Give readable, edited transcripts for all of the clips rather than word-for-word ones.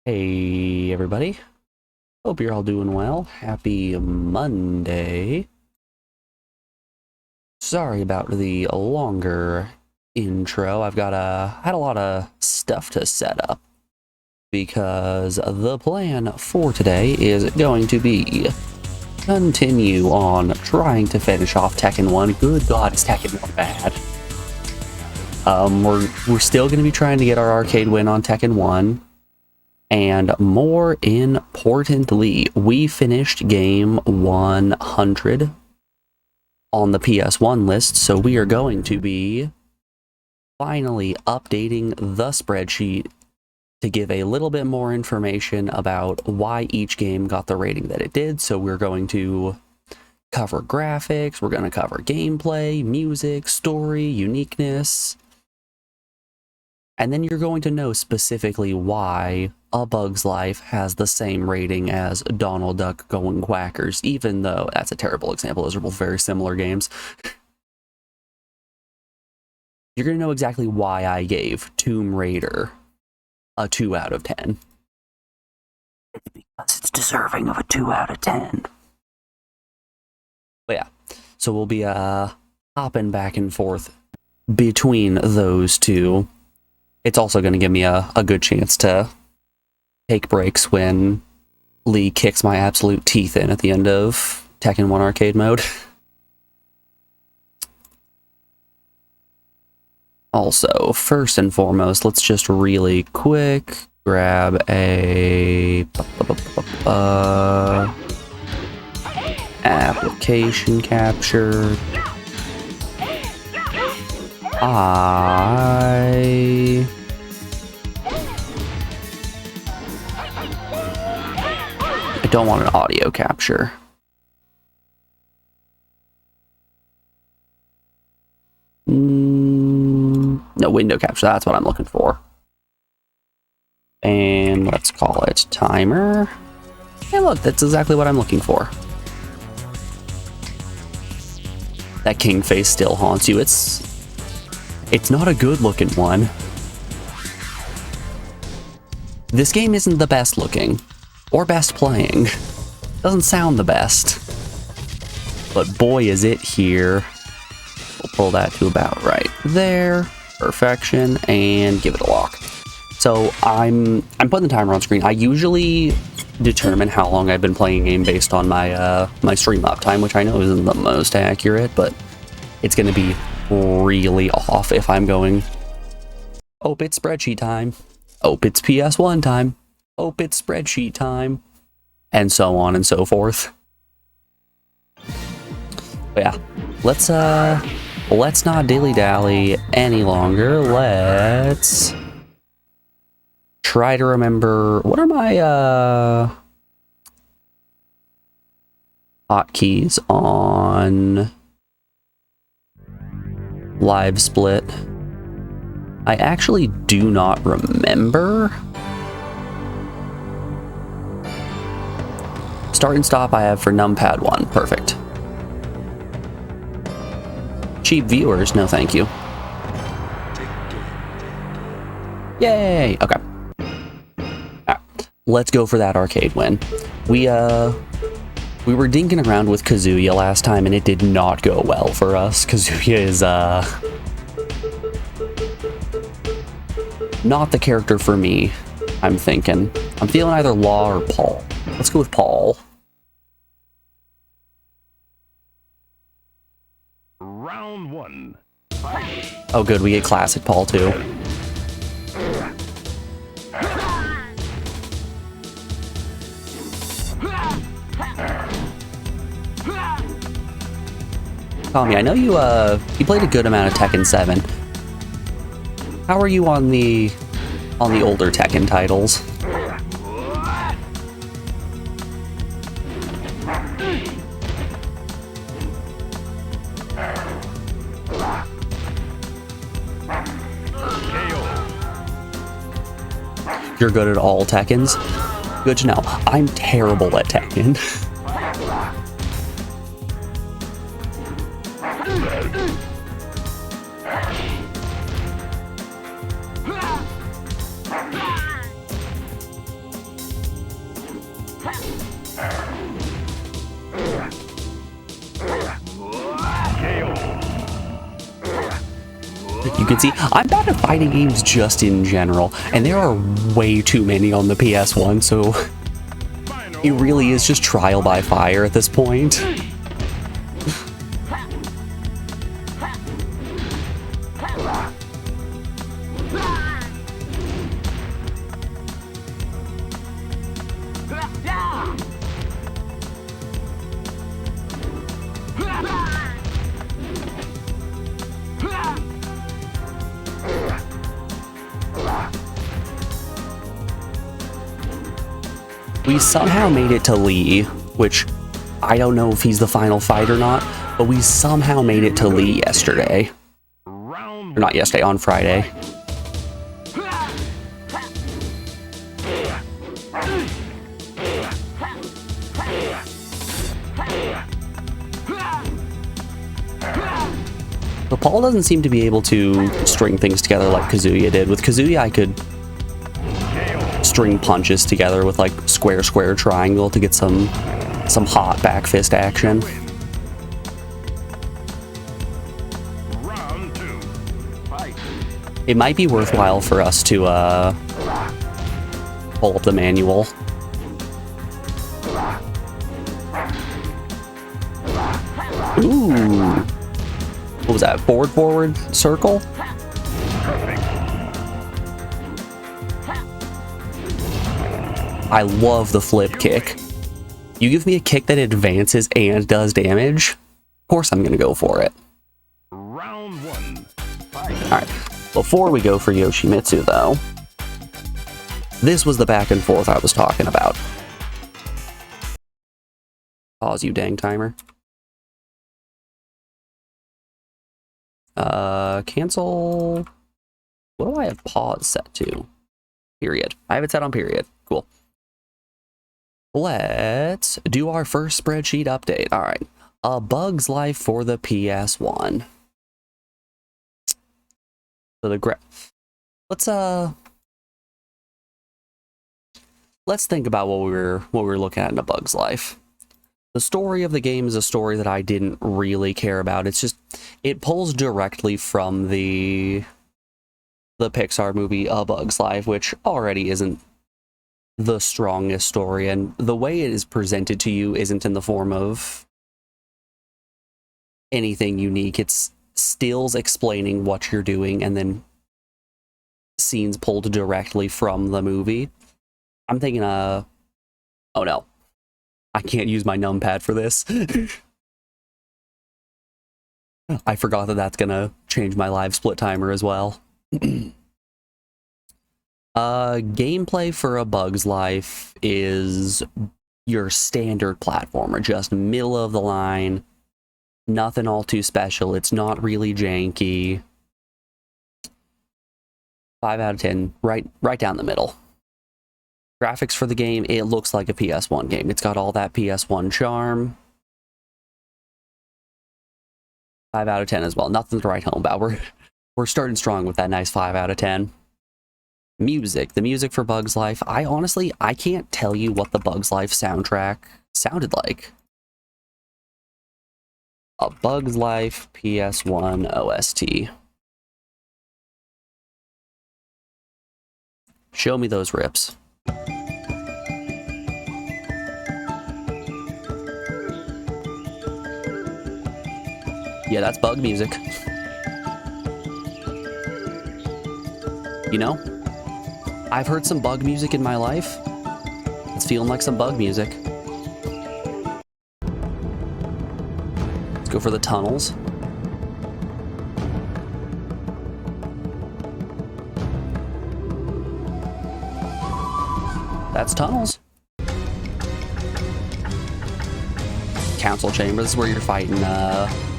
Hey everybody, hope you're all doing well. Happy Monday. Sorry about the longer intro. I've got had a lot of stuff to set up because the plan for today is going to be continue on trying to finish off Tekken 1. Good God, is Tekken 1 bad? We're still going to be trying to get our arcade win on Tekken 1. And more importantly, we finished game 100 on the ps1 list, so we are going to be finally updating the spreadsheet to give a little bit more information about why each game got the rating that it did. So we're going to cover graphics, we're going to cover gameplay, music, story, uniqueness, and then you're going to know specifically why A Bug's Life has the same rating as Donald Duck Going Quackers, even though that's a terrible example. Those are both very similar games. You're going to know exactly why I gave Tomb Raider a 2 out of 10. Because it's deserving of a 2 out of 10. But yeah, so we'll be hopping back and forth between those two. It's also going to give me a good chance to take breaks when Lee kicks my absolute teeth in at the end of Tekken 1 arcade mode. Also, first and foremost, let's just really quick grab a application capture. I don't want an audio capture. No, window capture, that's what I'm looking for. And let's call it timer. Hey look, that's exactly what I'm looking for. That king face still haunts you. It's not a good looking one. This game isn't the best looking or best playing. Doesn't sound the best. but boy is it here. We'll pull that to about right there. Perfection, and give it a lock. So I'm putting the timer on screen. I usually determine how long I've been playing a game based on my my stream uptime, which I know isn't the most accurate, but it's going to be really off if I'm going, oh, it's spreadsheet time. Oh, it's PS1 time. Oh, it's spreadsheet time. And so on and so forth. But yeah, let's not dilly-dally any longer. Let's try to remember, what are my hotkeys on live split? I actually do not remember. Start and stop I have for numpad 1. Perfect. Cheap viewers, no thank you. Yay! Okay. Alright, let's go for that arcade win. We were dinking around with Kazuya last time and it did not go well for us. Kazuya is not the character for me, I'm thinking. I'm feeling either Law or Paul. Let's go with Paul. Round 1. Oh good, we get classic Paul too. Tommy, I know you played a good amount of Tekken 7. How are you on the older Tekken titles? You're good at all Tekkens? Good to know. I'm terrible at Tekken. You can see, I'm bad at fighting games just in general, and there are way too many on the PS1, so it really is just trial by fire at this point. We somehow made it to Lee, which I don't know if he's the final fight or not, but we somehow made it to Lee yesterday. Or not yesterday, on Friday. But Paul doesn't seem to be able to string things together like Kazuya did. With Kazuya, I could string punches together with like square, square, triangle to get some hot back fist action. Round 2. Fight. It might be worthwhile for us to pull up the manual. Ooh. What was that? Forward, forward, circle? I love the flip kick. You give me a kick that advances and does damage, of course I'm gonna go for it. Round 1. Alright, before we go for Yoshimitsu though, this was the back and forth I was talking about. Pause, you dang timer. Cancel. What do I have pause set to? Period. I have it set on period. Cool. Let's do our first spreadsheet update. All right. A Bug's Life for the PS1. So the let's think about what we were looking at in A Bug's Life. The story of the game is a story that I didn't really care about. It's just, it pulls directly from the Pixar movie A Bug's Life, which already isn't the strongest story, and the way it is presented to you isn't in the form of anything unique. It's stills explaining what you're doing and then scenes pulled directly from the movie. I'm thinking, oh no, I can't use my numpad for this. I forgot that that's gonna change my live split timer as well. Gameplay for A Bug's Life is your standard platformer, just middle of the line, nothing all too special. It's not really janky. 5 out of 10, right down the middle. Graphics for the game, it looks like a PS1 game. It's got all that PS1 charm. 5 out of 10 as well. Nothing to write home about. We're starting strong with that nice 5 out of 10. Music. The music for Bug's Life. I can't tell you what the Bug's Life soundtrack sounded like. A Bug's Life PS1 OST. Show me those rips. Yeah, that's bug music. You know, I've heard some bug music in my life. It's feeling like some bug music. Let's go for the tunnels. That's tunnels. Council chamber. This is where you're fighting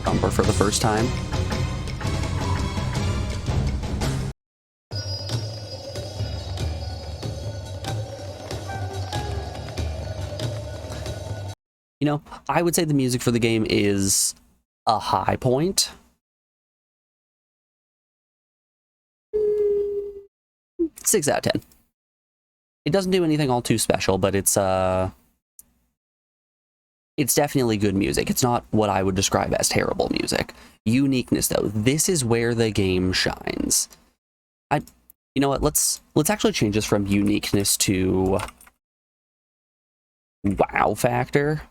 Thumper for the first time. You know, I would say the music for the game is a high point. Six out of 10. It doesn't do anything all too special, but it's definitely good music. It's not what I would describe as terrible music. Uniqueness, though, this is where the game shines. You know what? Let's actually change this from uniqueness to wow factor.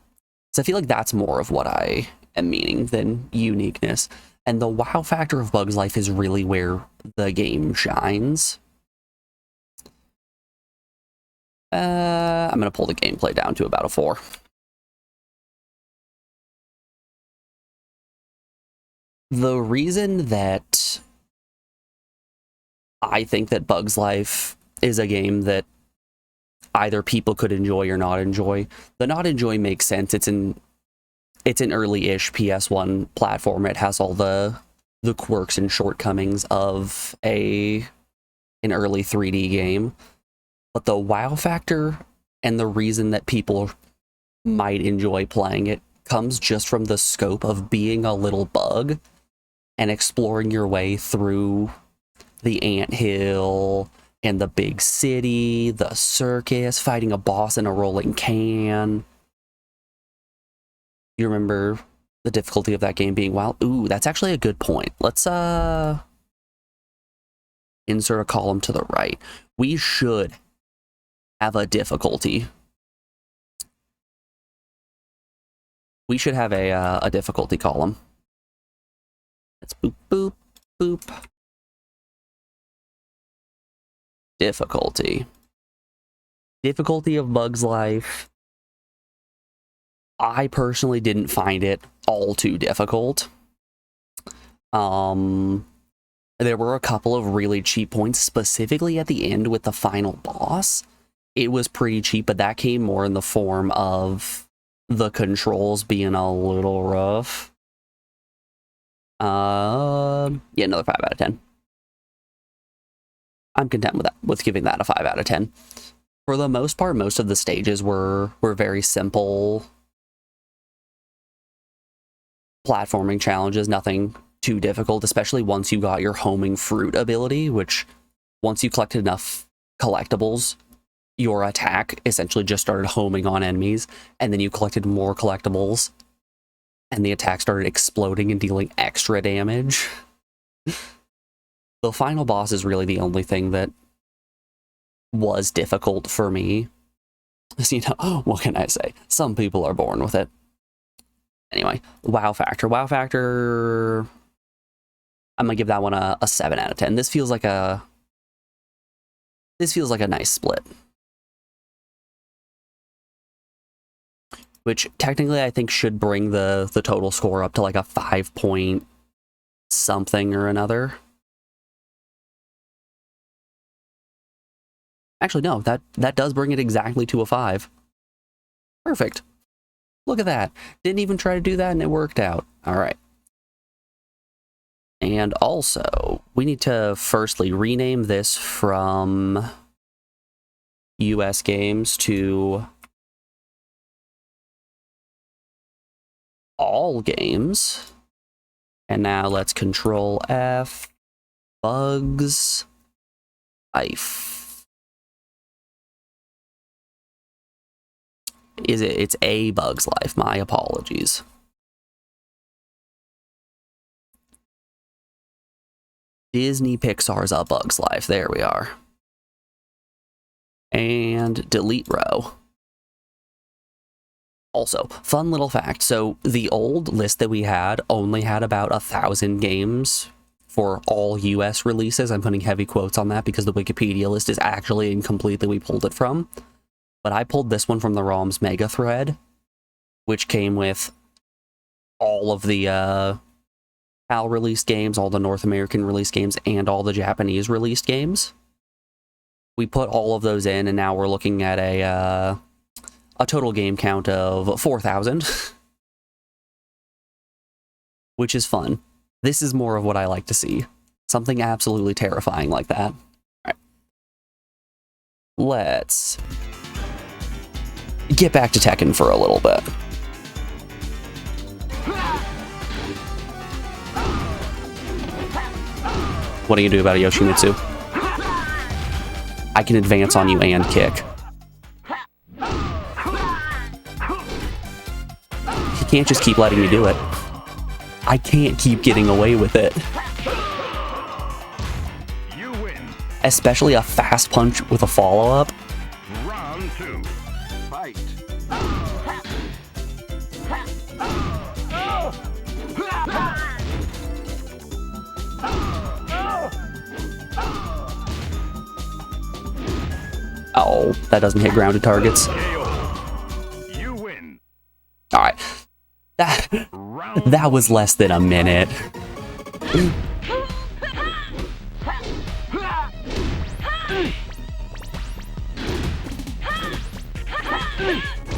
So I feel like that's more of what I am meaning than uniqueness. And the wow factor of Bug's Life is really where the game shines. I'm going to pull the gameplay down to about a 4. The reason that I think that Bug's Life is a game that either people could enjoy or not enjoy, the not enjoy makes sense. It's an early-ish PS1 platform. It has all the quirks and shortcomings of an early 3D game. But the wow factor and the reason that people might enjoy playing it comes just from the scope of being a little bug and exploring your way through the anthill and the big city, the circus, fighting a boss in a rolling can. You remember the difficulty of that game being wild? Ooh, that's actually a good point. Let's insert a column to the right. We should have a difficulty. We should have a difficulty column. Let's boop, boop, boop. Difficulty. Difficulty of Bug's Life. I personally didn't find it all too difficult. There were a couple of really cheap points, specifically at the end with the final boss. It was pretty cheap, but that came more in the form of the controls being a little rough. Yeah, another 5 out of 10. I'm content with that, with giving that a 5 out of 10. For the most part, most of the stages were very simple platforming challenges, nothing too difficult, especially once you got your homing fruit ability, which once you collected enough collectibles, your attack essentially just started homing on enemies, and then you collected more collectibles, and the attack started exploding and dealing extra damage. The final boss is really the only thing that was difficult for me. So, what can I say? Some people are born with it. Anyway, wow factor. Wow factor, I'm gonna give that one a 7 out of 10. This feels like a nice split. Which technically I think should bring the total score up to like a 5 point something or another. Actually, no, that does bring it exactly to a 5. Perfect. Look at that. Didn't even try to do that and it worked out. All right. And also, we need to firstly rename this from US games to all games. And now let's Control F, Bugs, Life. It's A Bug's Life, my apologies. Disney Pixar's A Bug's Life, there we are. And delete row. Also, fun little fact, so the old list that we had only had about 1,000 games for all US releases. I'm putting heavy quotes on that because the Wikipedia list is actually incomplete that we pulled it from. But I pulled this one from the ROM's mega thread, which came with all of the PAL released games, all the North American released games, and all the Japanese released games. We put all of those in, and now we're looking at a total game count of 4,000, which is fun. This is more of what I like to see. Something absolutely terrifying like that. All right. Let's get back to Tekken for a little bit. What do you do about a Yoshimitsu? I can advance on you and kick. You can't just keep letting me do it. I can't keep getting away with it. You win. Especially a fast punch with a follow-up. Round 2. Fight. Oh, that doesn't hit grounded targets. You win. All right. That was less than a minute.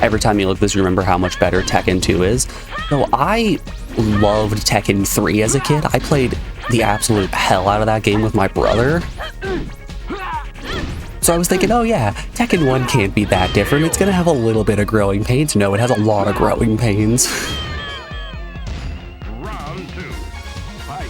Every time you look at this, you remember how much better Tekken 2 is. So I loved Tekken 3 as a kid. I played the absolute hell out of that game with my brother. So I was thinking, oh yeah, Tekken 1 can't be that different. It's gonna have a little bit of growing pains. No, it has a lot of growing pains. Round 2. Fight.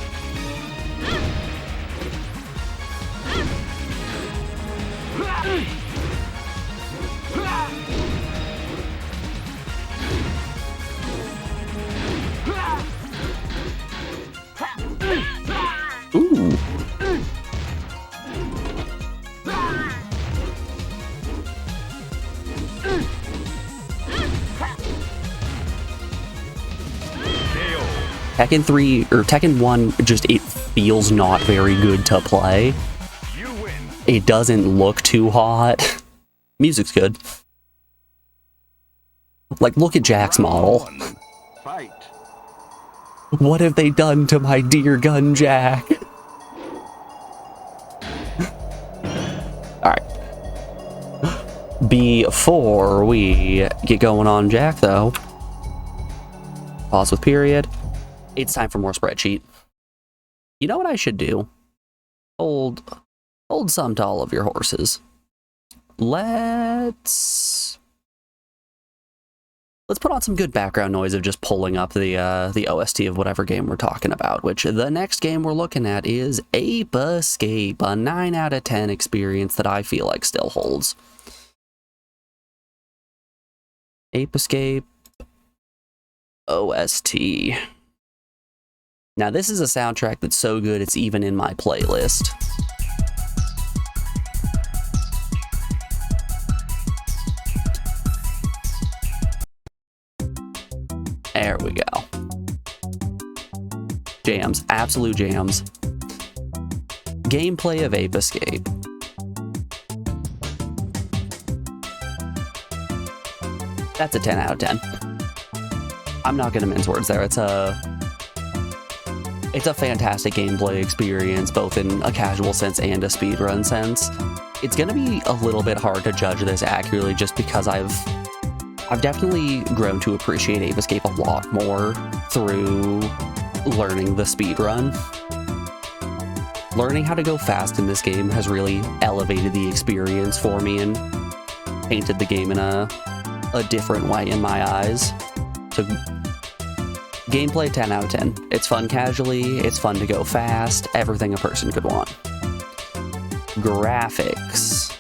Ooh. Tekken 3 or Tekken 1 just it feels not very good to play. You win. It doesn't look too hot. Music's good. Like, look at Jack's model. Round 1. Fight. What have they done to my dear gun, Jack? Alright. Before we get going on Jack, though, pause with period. It's time for more spreadsheet. You know what I should do? Hold some to all of your horses. Let's put on some good background noise of just pulling up the OST of whatever game we're talking about, which the next game we're looking at is Ape Escape, a 9 out of 10 experience that I feel like still holds. Ape Escape OST. Now this is a soundtrack that's so good it's even in my playlist. There we go. Jams, absolute jams. Gameplay of Ape Escape. That's a 10 out of 10. I'm not gonna mince words there. It's a fantastic gameplay experience, both in a casual sense and a speedrun sense. It's gonna be a little bit hard to judge this accurately just because I've definitely grown to appreciate Ape Escape a lot more through learning the speedrun. Learning how to go fast in this game has really elevated the experience for me and painted the game in a different way in my eyes. So gameplay 10 out of 10. It's fun casually, it's fun to go fast, everything a person could want. Graphics.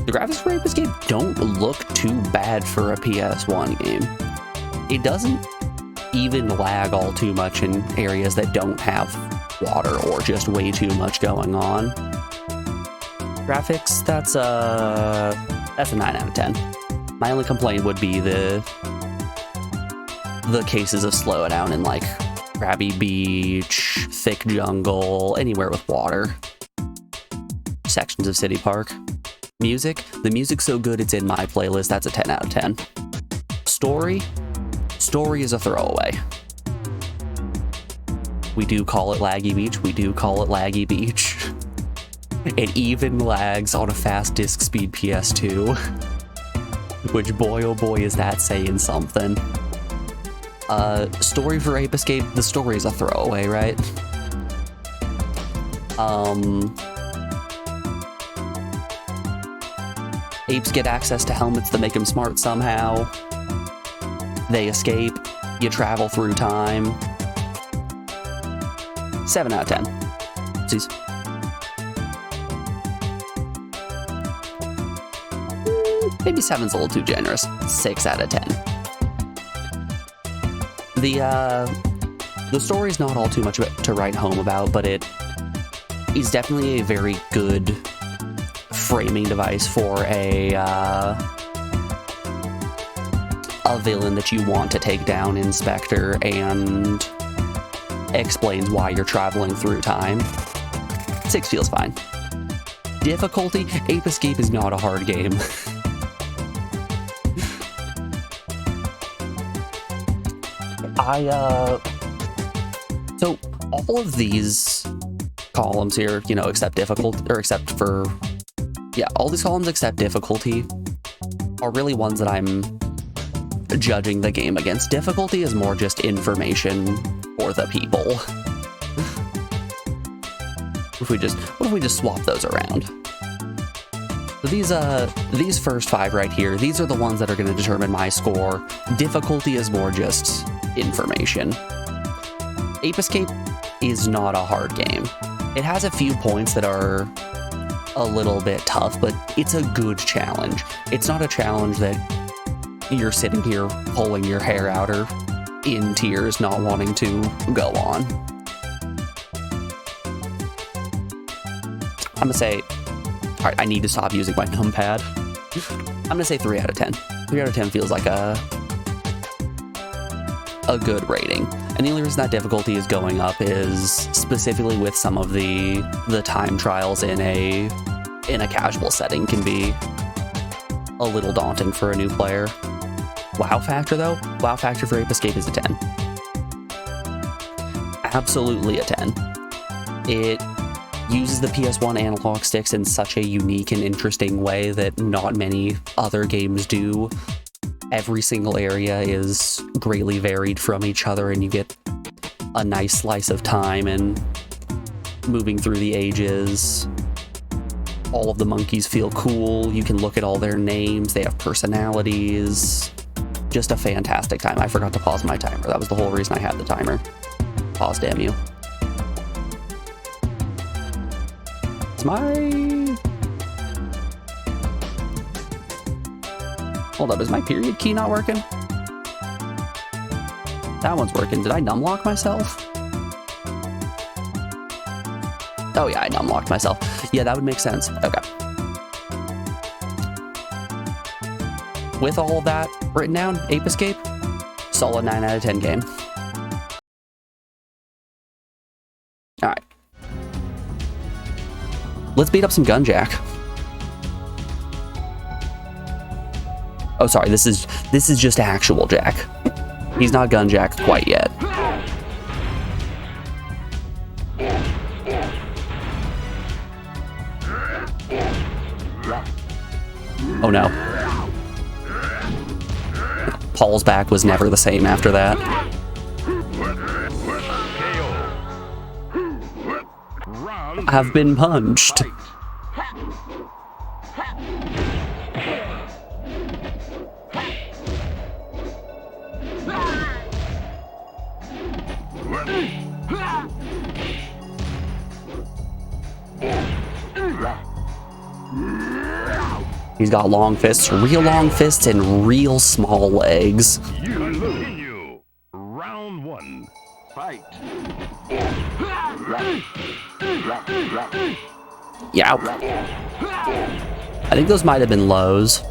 The graphics for Ape Escape don't look too bad for a PS1 game. It doesn't even lag all too much in areas that don't have water or just way too much going on. Graphics, that's a 9 out of 10. My only complaint would be the cases of slowdown in like Krabby Beach, thick jungle, anywhere with water. Sections of City Park. Music, the music's so good it's in my playlist, that's a 10 out of 10. Story is a throwaway. We do call it Laggy Beach, It even lags on a fast disc speed PS2. Which boy oh boy is that saying something. Story for Ape Escape, the story is a throwaway, right? Apes get access to helmets that make them smart somehow. They escape. You travel through time. 7 out of 10. Oopsies. Maybe 7's a little too generous. 6 out of 10. The story's not all too much to write home about, but it is definitely a very good framing device for a villain that you want to take down, Inspector, and explains why you're traveling through time. 6 feels fine. Difficulty, Ape Escape is not a hard game. So all of these columns here, you know, except all these columns except difficulty are really ones that I'm judging the game against. Difficulty is more just information for the people. What if we just swap those around? So these first 5 right here, these are the ones that are going to determine my score. Difficulty is more just information. Ape Escape is not a hard game. It has a few points that are a little bit tough, but it's a good challenge. It's not a challenge that you're sitting here pulling your hair out or in tears not wanting to go on. I'm gonna say, all right, I need to stop using my numpad. I'm gonna say 3 out of 10. 3 out of 10 feels like a good rating. And the only reason that difficulty is going up is specifically with some of the time trials in a casual setting can be a little daunting for a new player. Wow factor though? Wow factor for Ape Escape is a 10. Absolutely a 10. It uses the PS1 analog sticks in such a unique and interesting way that not many other games do. Every single area is greatly varied from each other, and you get a nice slice of time and moving through the ages. All of the monkeys feel cool. You can look at all their names. They have personalities. Just a fantastic time. I forgot to pause my timer. That was the whole reason I had the timer. Pause, damn you. It's my... Hold up, is my period key not working? That one's working. Did I numlock myself? Oh yeah, I numlocked myself. Yeah, that would make sense. Okay. With all of that written down, Ape Escape, solid 9 out of 10 game. Alright. Let's beat up some Gunjack. Oh, sorry, this is just actual Jack. He's not Gunjack quite yet. Oh no. Paul's back was never the same after that. I've been punched. He's got long fists, and real small legs. You. Round 1. Fight. Yeah. I think those might have been lows.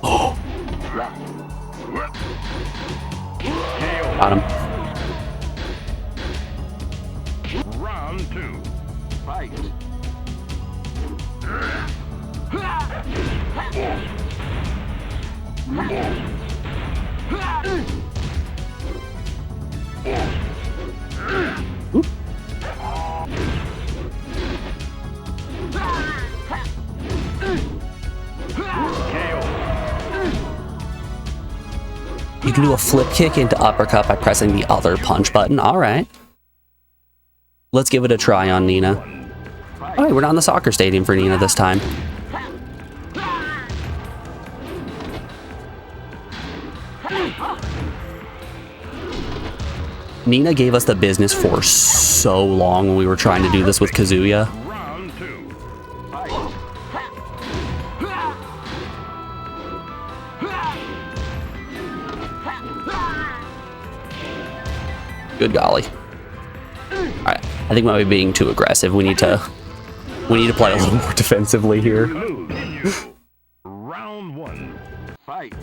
Oh. Got him. Round 2. Fight. Oop. You can do a flip kick into uppercut by pressing the other punch button. All right. Let's give it a try on Nina. All right, we're not in the soccer stadium for Nina this time. Nina gave us the business for so long when we were trying to do this with Kazuya. Round 2. Fight. Good golly. Alright, I think we might be being too aggressive. We need to play a little more defensively here. Round 1. Fight.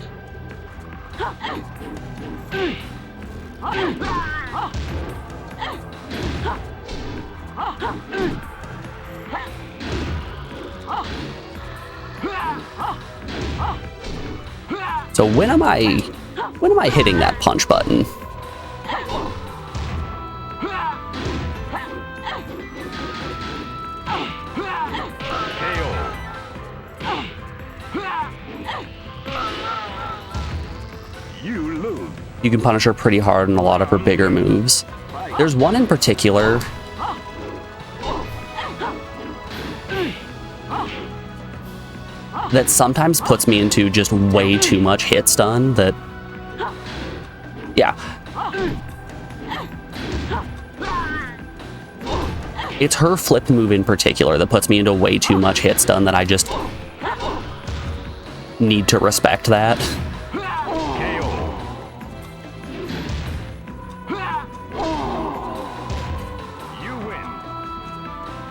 So when am I hitting that punch button? You lose. You can punish her pretty hard in a lot of her bigger moves. There's one in particular that sometimes puts me into just way too much hit stun that, yeah. It's her flip move in particular that puts me into way too much hit stun that I just need to respect that. You win.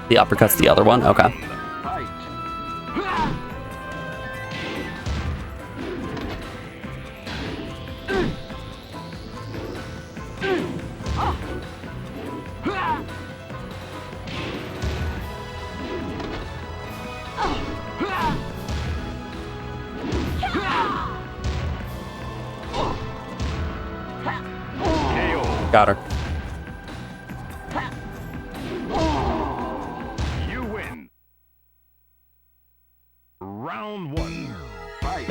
The uppercut's the other one? Okay. Fight. Got her. You win. Round 1. Fight.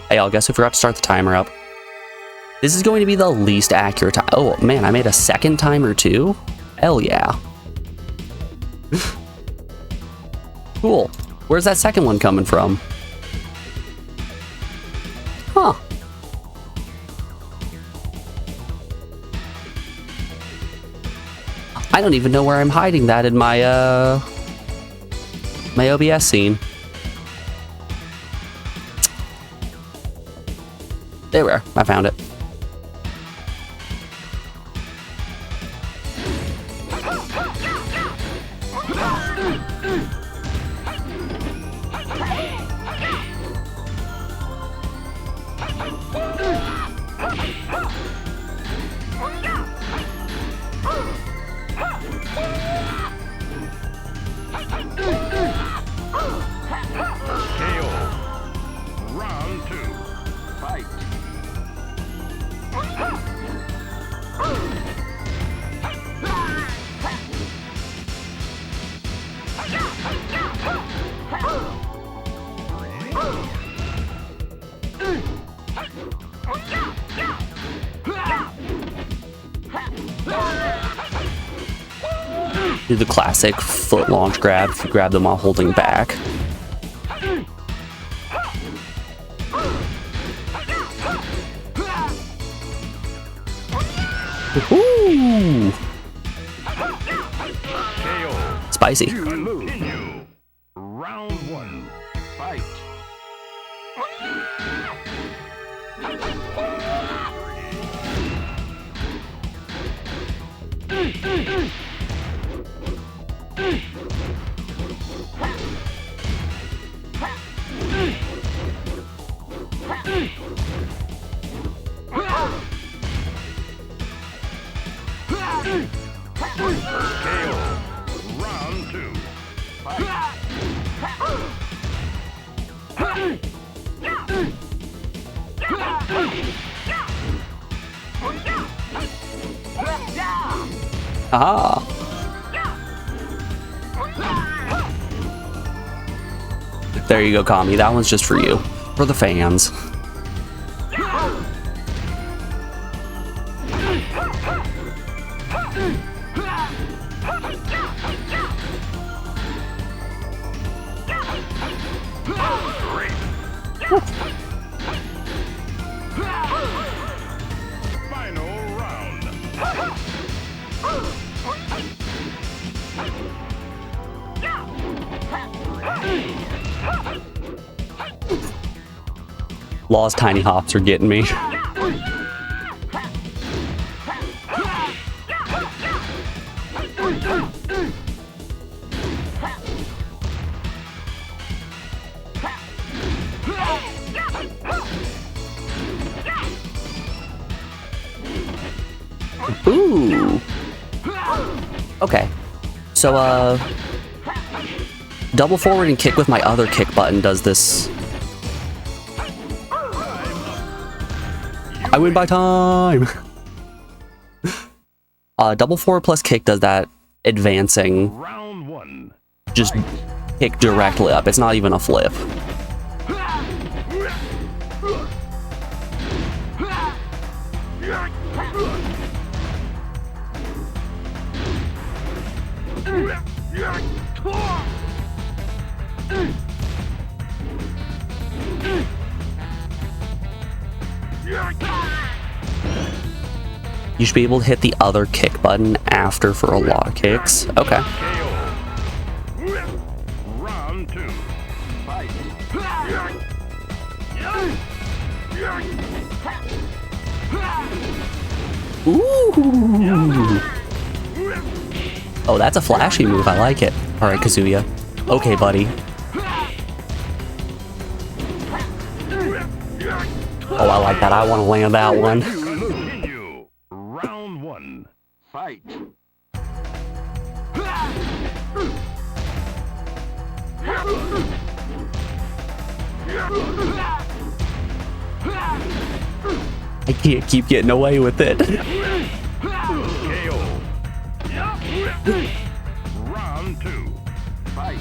Hey, y'all, guess who forgot to start the timer up? This is going to be the least accurate time. Oh, man, I made a second timer too? Hell yeah. Cool. Where's that second one coming from? Huh. I don't even know where I'm hiding that in my my OBS scene. There we are. I found it. Do the classic foot launch grab if you grab them while holding back. Ooh. Spicy. Round one. Fight. Round two. Fight. Ah. There you go, Kami. That one's just for you. For the fans. Final round. Law's tiny hops are getting me. Ooh. Okay. So, double forward and kick with my other kick button does this. I win by time! Double forward plus kick does that advancing. Round one. Just kick directly up. It's not even a flip. You should be able to hit the other kick button after for a lot of kicks. Okay. Round two. Fight. Ooh. Oh, that's a flashy move. I like it. All right, Kazuya. Okay, buddy. Oh, I like that. I want to land that one. Continue. Round one. Fight. I can't keep getting away with it. KO. Round two. Fight.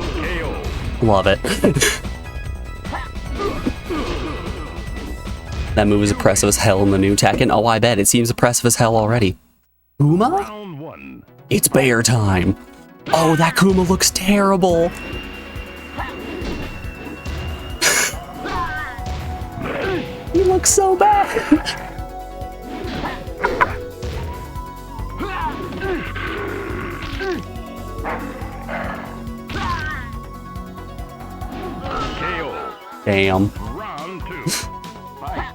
KO. Love it. That move is impressive as hell in the new Tekken. Oh, I bet. It seems impressive as hell already. Uma? Round one. It's bear time. Oh, that Kuma looks terrible. He looks so bad. KO. Damn. Round 2. Fight.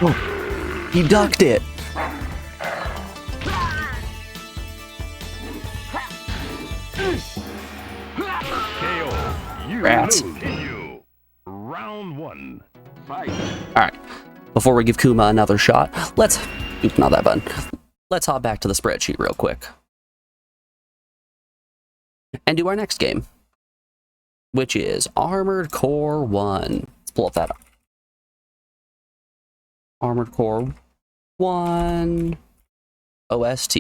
Oh, he ducked it. KO. You Rats. lose. Continue. Round 1. Fight. Alright, before we give Kuma another shot, let's... Oop, not that button. Let's hop back to the spreadsheet real quick. And do our next game, which is Armored Core 1. Let's pull up that up. Armored Core 1 OST.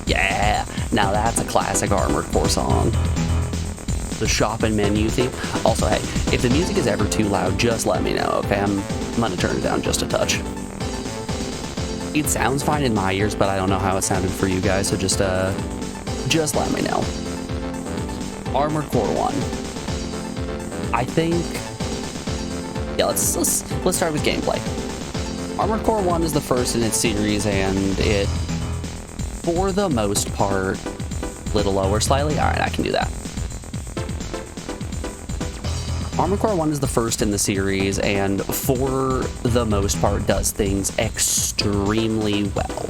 Yeah, now that's a classic Armored Core song. The shopping menu theme. Also, hey, if the music is ever too loud, just let me know, okay? I'm gonna turn it down just a touch. It sounds fine in my ears, but I don't know how it sounded for you guys, so just let me know. Armored Core 1. I think... Yeah, let's start with gameplay. Armored Core 1 is the first in its series, and it, for the most part, little lower slightly. Alright, I can do that. Armored Core 1 is the first in the series, and for the most part does things extremely well.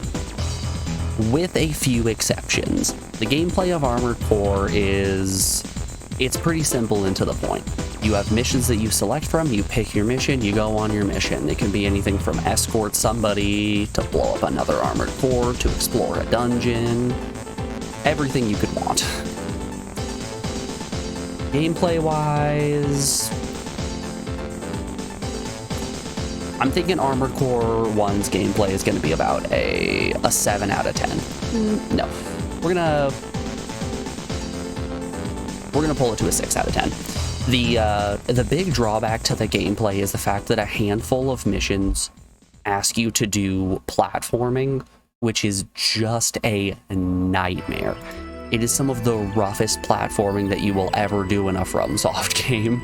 With a few exceptions. The gameplay of Armored Core is... it's pretty simple and to the point. You have missions that you select from, you pick your mission, you go on your mission. It can be anything from escort somebody, to blow up another Armored Core, to explore a dungeon. Everything you could want. Gameplay-wise, I'm thinking Armored Core 1's gameplay is going to be about a 7 out of 10. No, we're gonna pull it to a 6 out of 10. The big drawback to the gameplay is the fact that a handful of missions ask you to do platforming, which is just a nightmare. It is some of the roughest platforming that you will ever do in a FromSoft game.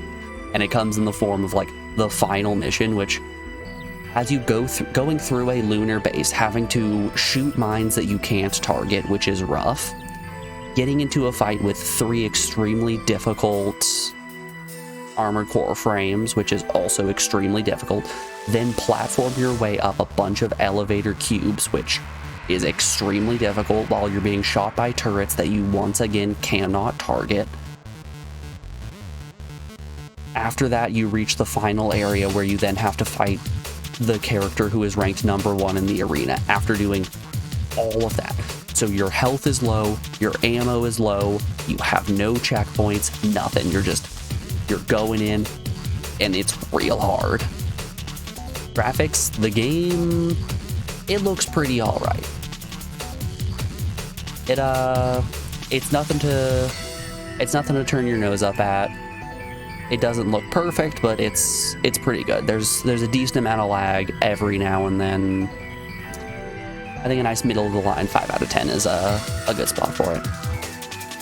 And it comes in the form of, like, the final mission, which has you going through a lunar base, having to shoot mines that you can't target, which is rough. Getting into a fight with 3 extremely difficult Armored Core frames, which is also extremely difficult. Then platform your way up a bunch of elevator cubes, which is extremely difficult while you're being shot by turrets that you once again cannot target. After that, you reach the final area where you then have to fight the character who is ranked #1 in the arena after doing all of that. So your health is low, your ammo is low, you have no checkpoints, nothing. You're going in, and it's real hard. Graphics, the game, it looks pretty alright. It's nothing to turn your nose up at. It doesn't look perfect, but it's pretty good. There's a decent amount of lag every now and then. I think a nice middle of the line 5 out of 10 is a good spot for it.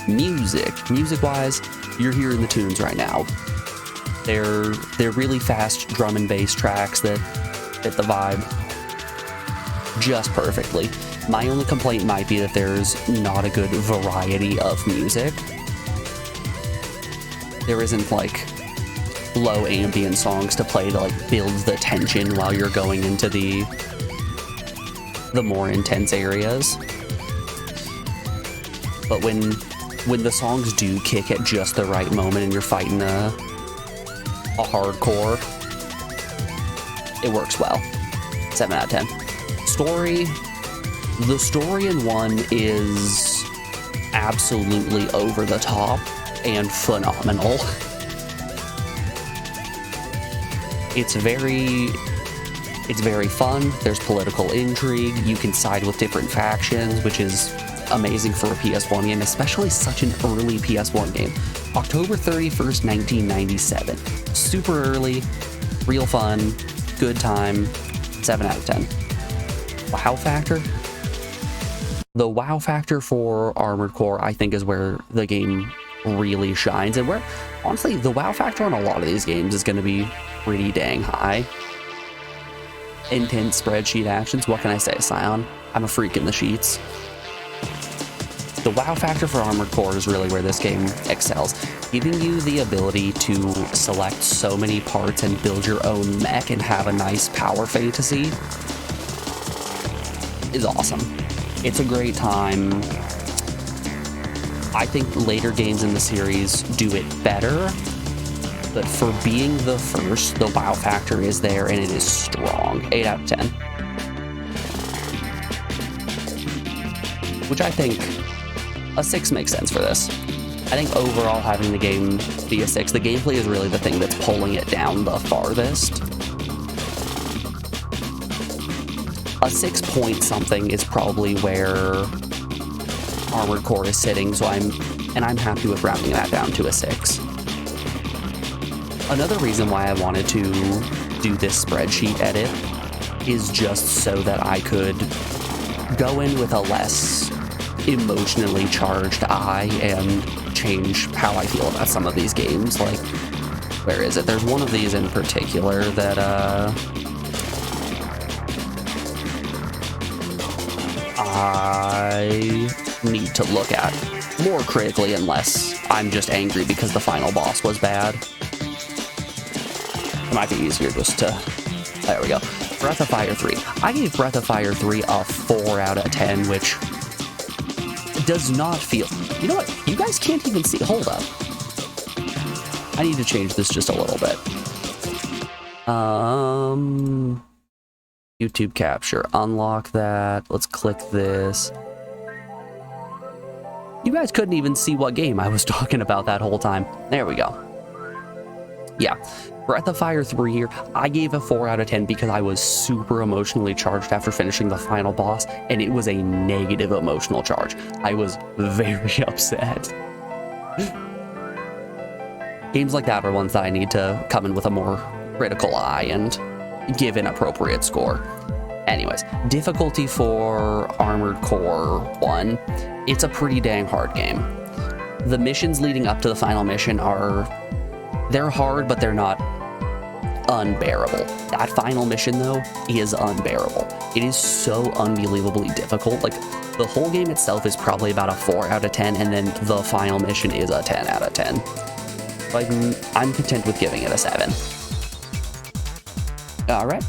Music wise, you're hearing the tunes right now. They're really fast drum and bass tracks that fit the vibe just perfectly. My only complaint might be that there's not a good variety of music. There isn't, like, low ambient songs to play to, like, build the tension while you're going into the more intense areas. But when the songs do kick at just the right moment and you're fighting a hardcore, it works well. 7 out of 10. Story. The story in 1 is absolutely over the top and phenomenal. It's very fun. There's political intrigue. You can side with different factions, which is amazing for a PS1 game, especially such an early PS1 game. October 31st, 1997. Super early, real fun, good time, 7 out of 10. Wow factor? The wow factor for Armored Core, I think, is where the game really shines, and where, honestly, the wow factor on a lot of these games is going to be pretty dang high. Intense spreadsheet actions, what can I say, Scion? I'm a freak in the sheets. The wow factor for Armored Core is really where this game excels, giving you the ability to select so many parts and build your own mech and have a nice power fantasy is awesome. It's a great time. I think later games in the series do it better, but for being the first, the wow factor is there and it is strong. 8 out of 10. Which I think a 6 makes sense for this. I think overall having the game be a 6, the gameplay is really the thing that's pulling it down the farthest. A 6 point something is probably where Armored Core is sitting, so I'm happy with rounding that down to a 6. Another reason why I wanted to do this spreadsheet edit is just so that I could go in with a less emotionally charged eye and change how I feel about some of these games. Like, where is it? There's one of these in particular that I need to look at more critically, unless I'm just angry because the final boss was bad. It might be easier just to... There we go. Breath of Fire 3. I gave Breath of Fire 3 a 4 out of 10, which does not feel... You know what? You guys can't even see... Hold up. I need to change this just a little bit. YouTube capture. Unlock that. Let's click this. You guys couldn't even see what game I was talking about that whole time. There we go. Yeah. Breath of Fire 3 here, I gave a 4 out of 10 because I was super emotionally charged after finishing the final boss, and it was a negative emotional charge. I was very upset. Games like that are ones that I need to come in with a more critical eye and give an appropriate score. Anyways, difficulty for Armored Core 1, it's a pretty dang hard game. The missions leading up to the final mission they're hard, but they're not unbearable. That final mission, though, is unbearable. It is so unbelievably difficult. Like, the whole game itself is probably about a 4 out of 10, and then the final mission is a 10 out of 10. Like, I'm content with giving it a 7. Alright.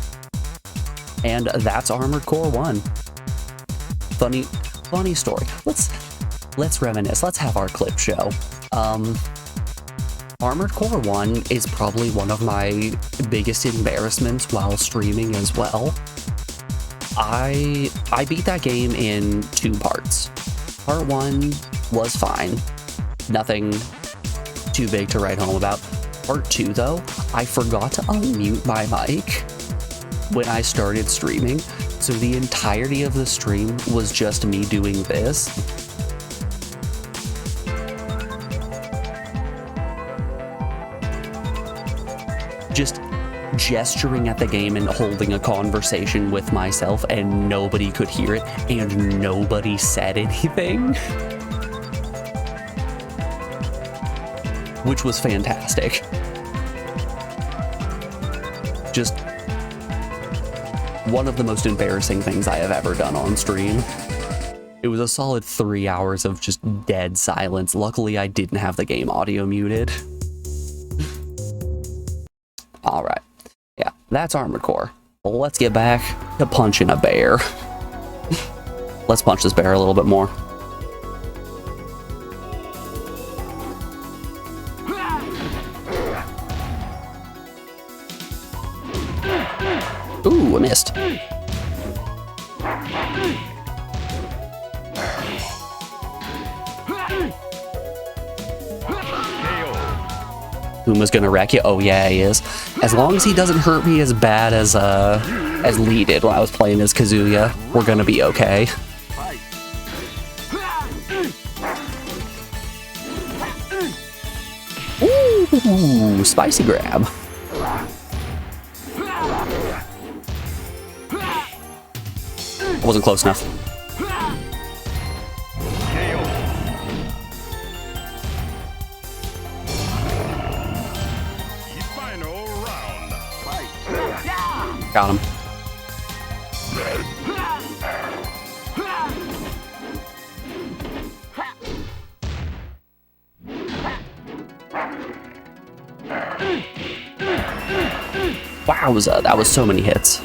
And that's Armored Core 1. Funny story. Let's reminisce. Let's have our clip show. Armored Core 1 is probably one of my biggest embarrassments while streaming as well. I beat that game in 2 parts. Part 1 was fine. Nothing too big to write home about. Part 2, though, I forgot to unmute my mic when I started streaming, so the entirety of the stream was just me doing this. Just gesturing at the game and holding a conversation with myself, and nobody could hear it, and nobody said anything. Which was fantastic. Just one of the most embarrassing things I have ever done on stream. It was a solid 3 hours of just dead silence. Luckily, I didn't have the game audio muted. Alright. Yeah, that's Armored Core. Well, let's get back to punching a bear. Let's punch this bear a little bit more. Ooh, I missed. Akuma's gonna wreck you. Oh yeah, he is. As long as he doesn't hurt me as bad as Lee did when I was playing as Kazuya, we're gonna be okay. Ooh, spicy grab. Wasn't close enough. Got him. Wow, that was so many hits.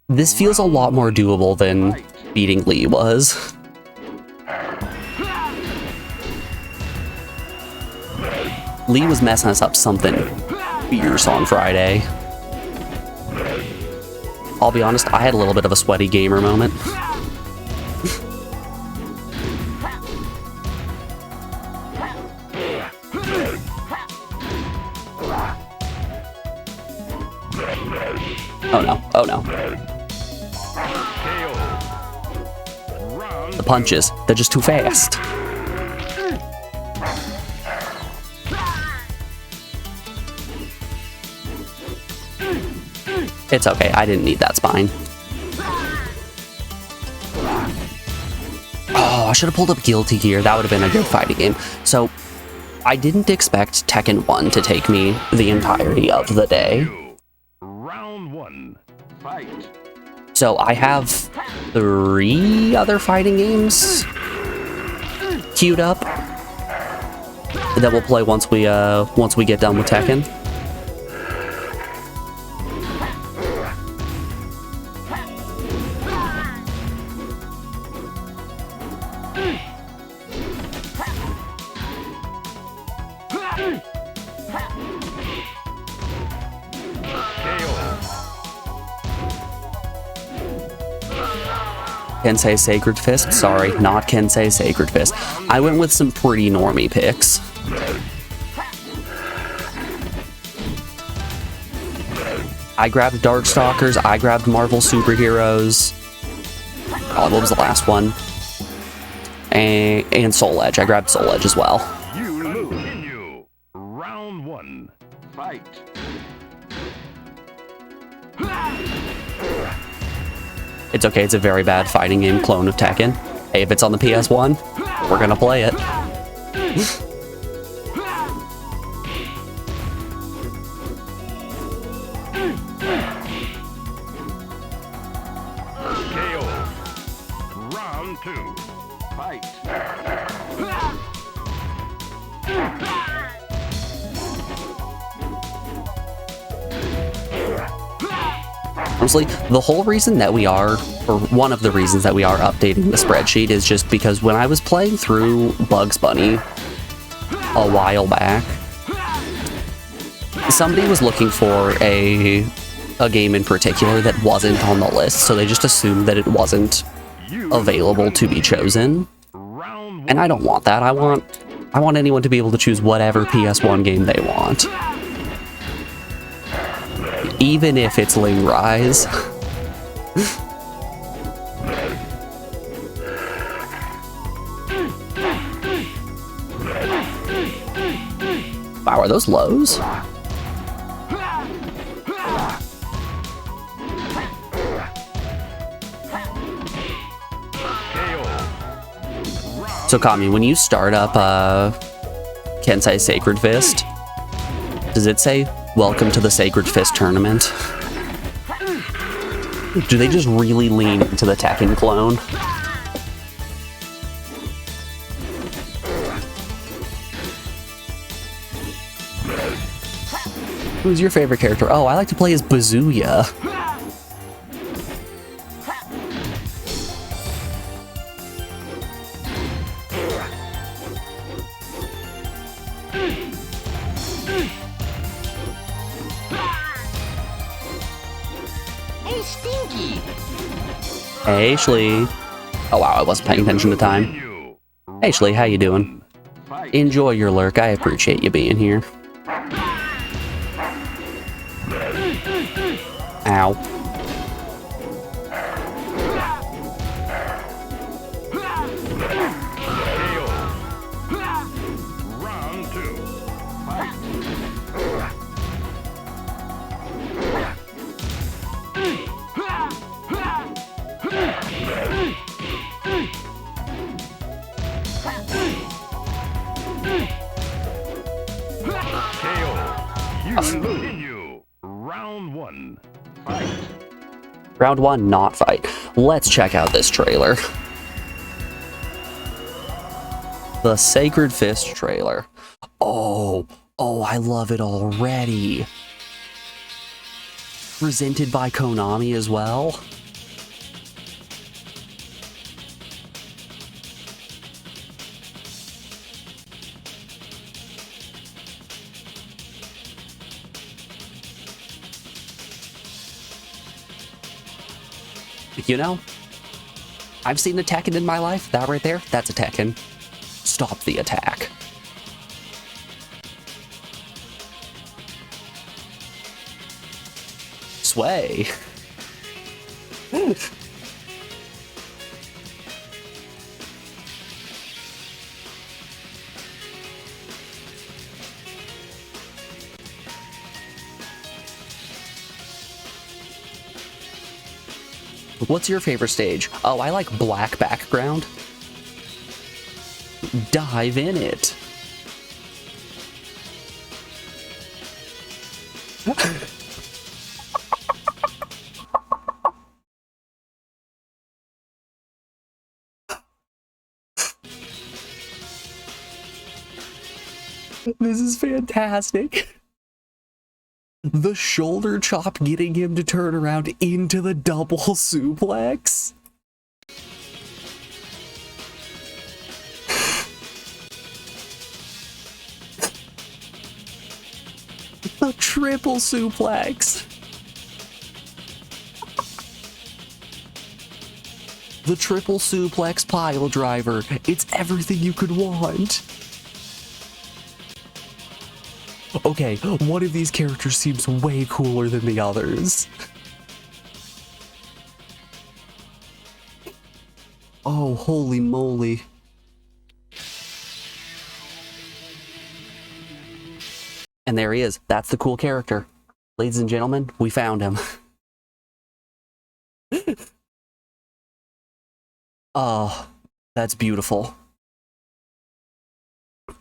This feels a lot more doable than beating Lee was. Lee was messing us up something fierce on Friday. I'll be honest, I had a little bit of a sweaty gamer moment. Oh no, oh no. The punches, they're just too fast. It's okay, I didn't need that spine. Oh, I should have pulled up Guilty Gear. That would have been a good fighting game. So, I didn't expect Tekken 1 to take me the entirety of the day. Round 1. Fight. So, I have 3 other fighting games queued up that we'll play once we get done with Tekken. Kensei Sacred Fist? Sorry, not Kensei Sacred Fist. I went with some pretty normie picks. I grabbed Darkstalkers, I grabbed Marvel Superheroes. Oh, what was the last one? And Soul Edge. I grabbed Soul Edge as well. Continue. Round 1. Fight. It's okay, it's a very bad fighting game clone of Tekken. Hey, if it's on the ps1, we're gonna play it. Round 2. Fight. Honestly, the whole reason that we are, or one of the reasons that we are updating the spreadsheet is just because when I was playing through Bugs Bunny a while back, somebody was looking for a game in particular that wasn't on the list, so they just assumed that it wasn't available to be chosen. And I don't want that. I want anyone to be able to choose whatever PS1 game they want. Even if it's Ling Rise. Wow, are those lows? So Kami, when you start up Kensei Sacred Fist, does it say, "Welcome to the Sacred Fist Tournament"? Do they just really lean into the Tekken clone? Who's your favorite character? Oh, I like to play as Bazuya. Hey, Stinky! Hey, Ashley. Oh wow, I wasn't paying attention to time. Hey, Ashley, how you doing? Fight. Enjoy your lurk. I appreciate you being here. Ow. Round 2. Fight. KO. You continue. Round 1. Fight. Round 1, not fight. Let's check out this trailer. The Sacred Fist trailer. Oh, I love it already. Presented by Konami as well. You know, I've seen a Tekken in my life. That right there, that's a Tekken. Stop the attack. Sway. What's your favorite stage? Oh, I like black background. Dive in it. This is fantastic. The shoulder chop getting him to turn around into the double suplex. The triple suplex. The triple suplex pile driver. It's everything you could want. Okay, one of these characters seems way cooler than the others. Oh, holy moly. And there he is. That's the cool character. Ladies and gentlemen, we found him. Oh, that's beautiful.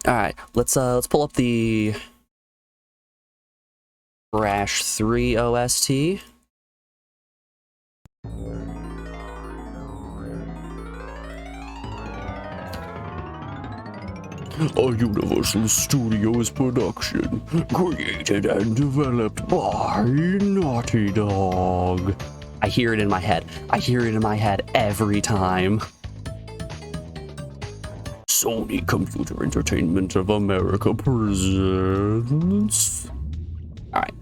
All right, let's pull up the Crash 3 OST. A Universal Studios production, created and developed by Naughty Dog. I hear it in my head. I hear it in my head every time. Sony Computer Entertainment of America presents... Alright.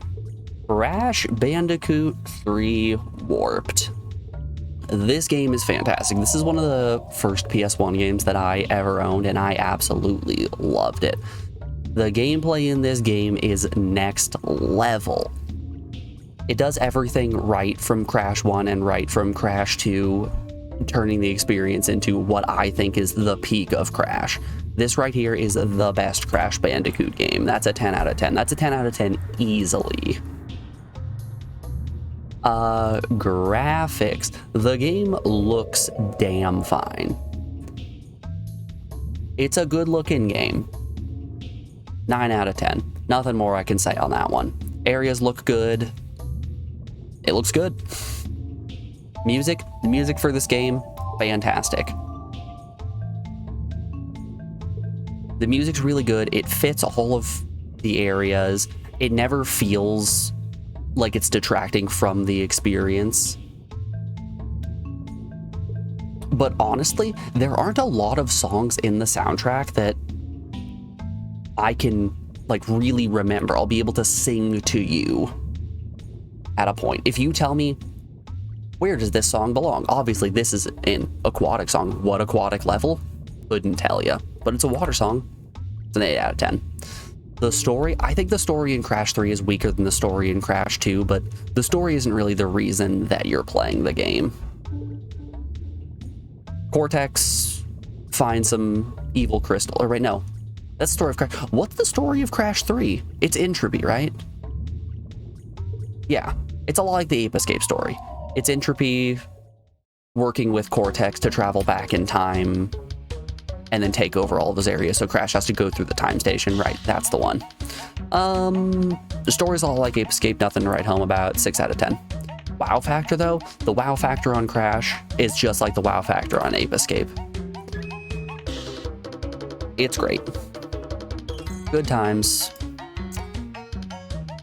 Crash Bandicoot 3 Warped. This game is fantastic. This is one of the first PS1 games that I ever owned, and I absolutely loved it. The gameplay in this game is next level. It does everything right from Crash 1 and right from Crash 2, turning the experience into what I think is the peak of Crash. This right here is the best Crash Bandicoot game. That's a 10 out of 10. That's a 10 out of 10 easily. Graphics. The game looks damn fine. It's a good looking game. 9 out of 10. Nothing more I can say on that one. Areas look good. It looks good. Music. The music for this game, fantastic. The music's really good. It fits all of the areas. It never feels like it's detracting from the experience. But honestly, there aren't a lot of songs in the soundtrack that I can like really remember. I'll be able to sing to you at a point. If you tell me, where does this song belong? Obviously, this is an aquatic song. What aquatic level? Couldn't tell you. But it's a water song. It's an 8 out of 10. The story, I think the story in Crash 3 is weaker than the story in Crash 2, but the story isn't really the reason that you're playing the game. Cortex finds some evil crystal, or wait, no. That's the story of Crash. What's the story of Crash 3? It's Entropy, right? Yeah, it's a lot like the Ape Escape story. It's Entropy working with Cortex to travel back in time and then take over all of those areas, so Crash has to go through the time station. Right, that's the one. The story's all like Ape Escape, nothing to write home about. 6 out of 10. Wow factor, though? The wow factor on Crash is just like the wow factor on Ape Escape. It's great. Good times.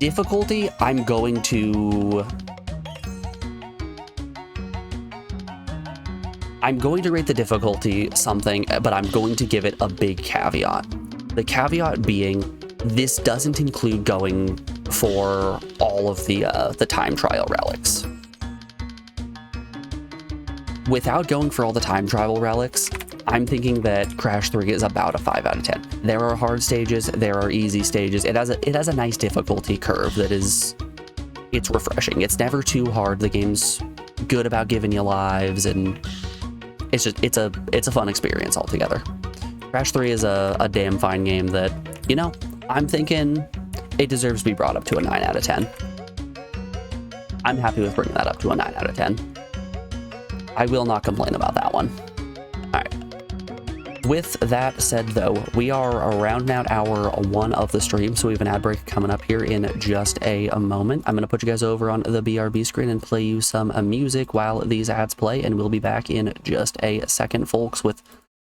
Difficulty, I'm going to rate the difficulty something, but I'm going to give it a big caveat. The caveat being, this doesn't include going for all of the time trial relics. Without going for all the time trial relics, I'm thinking that Crash 3 is about a 5 out of 10. There are hard stages, there are easy stages. It has a nice difficulty curve that is, it's refreshing. It's never too hard. The game's good about giving you lives, and it's a fun experience altogether. Crash 3 is a damn fine game that, you know, I'm thinking it deserves to be brought up to a 9 out of 10. I'm happy with bringing that up to a 9 out of 10. I will not complain about that one. Alright. With that said, though, we are around about hour 1 of the stream, so we have an ad break coming up here in just a moment. I'm going to put you guys over on the BRB screen and play you some music while these ads play, and we'll be back in just a second, folks, with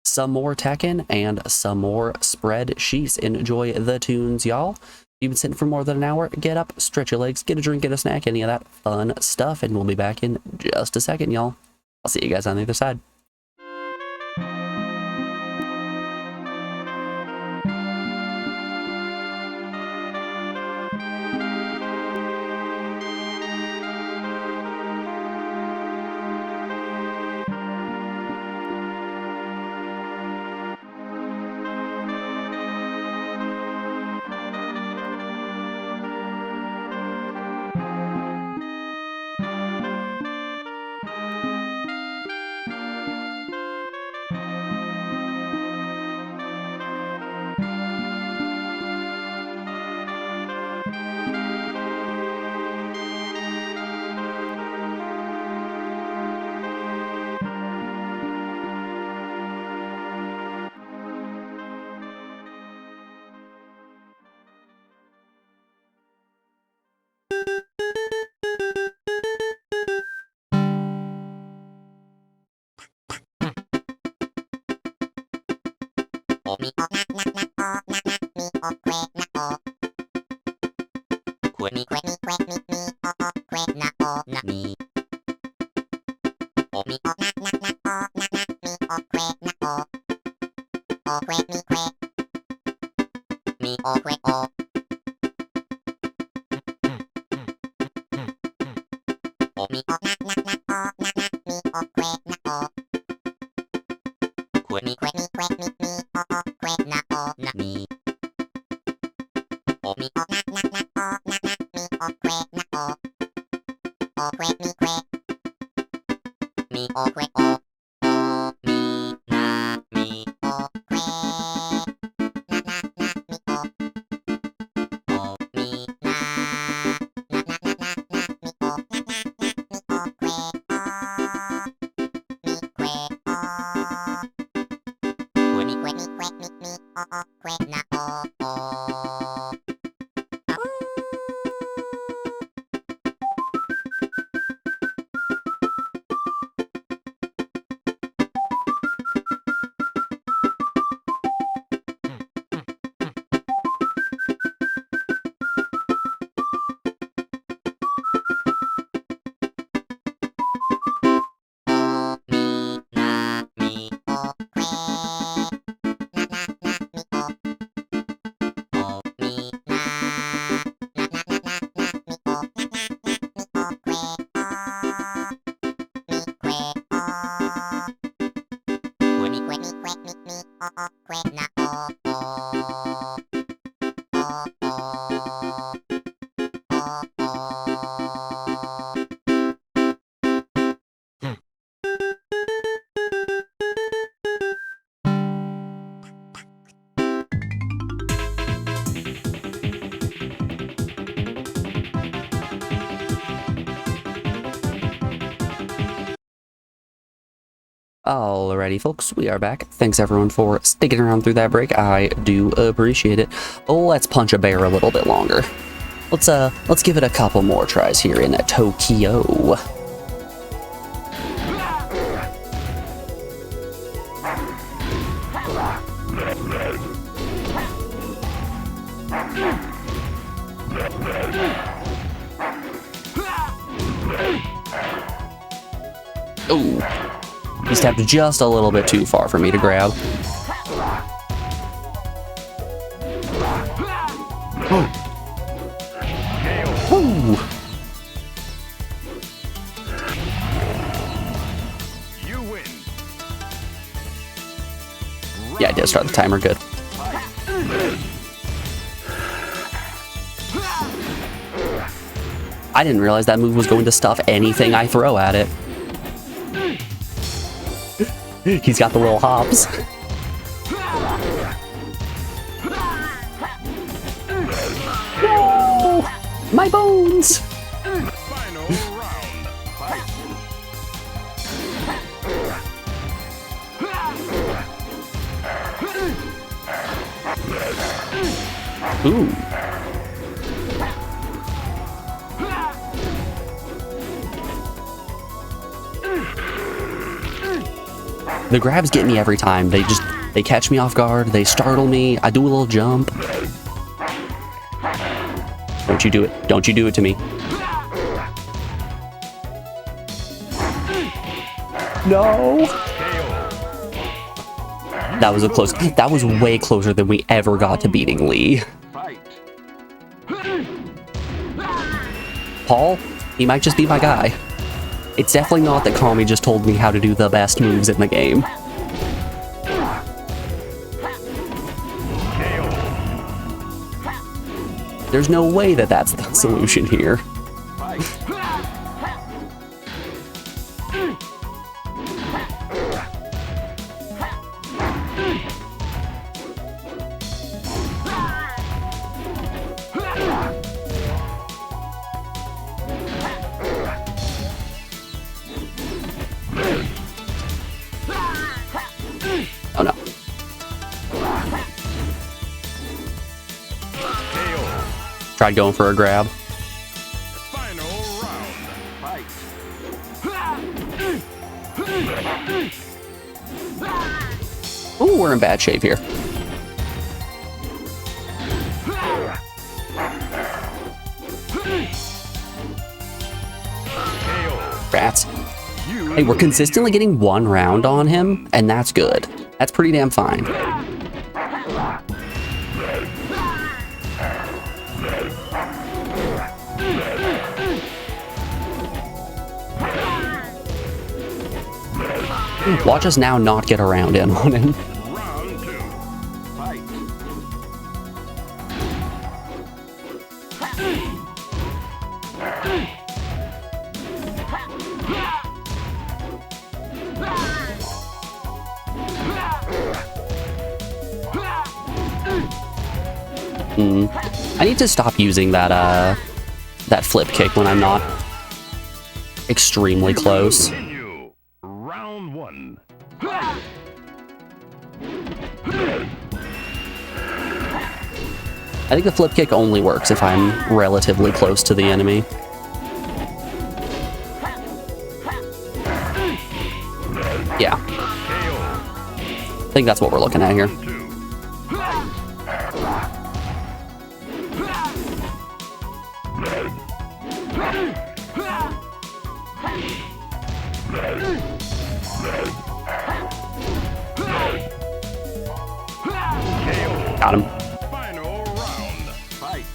some more Tekken and some more spreadsheets. Enjoy the tunes, y'all. If you've been sitting for more than an hour, get up, stretch your legs, get a drink, get a snack, any of that fun stuff, and we'll be back in just a second, y'all. I'll see you guys on the other side. Alrighty, folks, we are back. Thanks everyone for sticking around through that break. I do appreciate it. Let's punch a bear a little bit longer. Let's give it a couple more tries here in Tokyo. Ooh. He stepped just a little bit too far for me to grab. Ooh. You win. Yeah, I did start the timer good. I didn't realize that move was going to stuff anything I throw at it. He's got the little hops. No! My bones! Final round. Fight. Ooh. The grabs get me every time. They catch me off guard, they startle me, I do a little jump. Don't you do it. Don't you do it to me. No! That was a close. That was way closer than we ever got to beating Lee. Fight. Paul, he might just be my guy. It's definitely not that Kami just told me how to do the best moves in the game. There's no way that that's the solution here. Oh no. Tried going for a grab. Final round. Fight. Ooh, we're in bad shape here. Rats. Hey, we're consistently getting one round on him, and that's good. That's pretty damn fine. Watch us now not get around in on him. Round 2. Fight. I need to stop using that flip kick when I'm not extremely close. Continue. Round 1. I think the flip kick only works if I'm relatively close to the enemy. Yeah. I think that's what we're looking at here. Got him. Final round. Fight.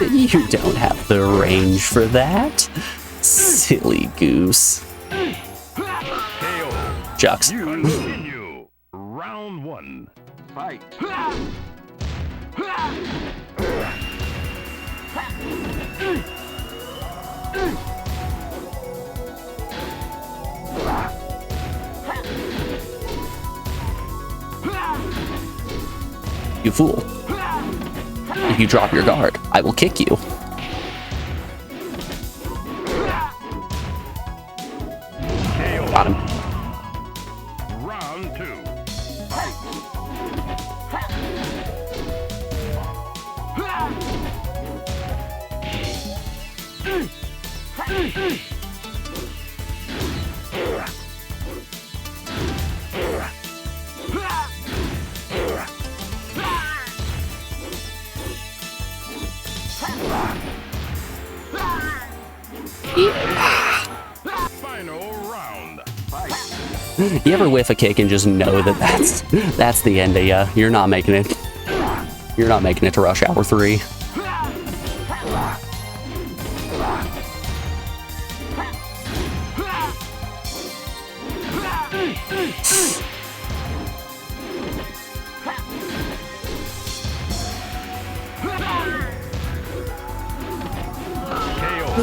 You don't have the range for that. Silly goose. Jux. Continue. Round 1. Fight. You fool. If you drop your guard, I will kick you. Got him. Round 2. Final round. Fight. You ever whiff a kick and just know that that's the end of ya? You're not making it. You're not making it to Rush Hour 3.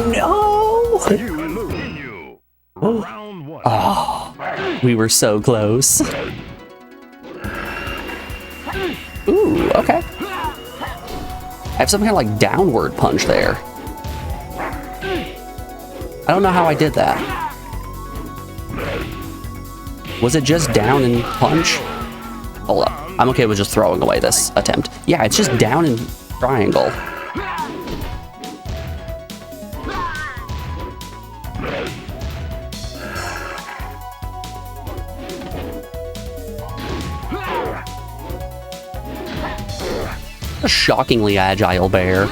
No! You lose. Round 1. Oh, we were so close. Ooh, okay. I have some kind of like downward punch there. I don't know how I did that. Was it just down and punch? Hold up. I'm okay with just throwing away this attempt. Yeah, it's just down and triangle. A shockingly agile bear.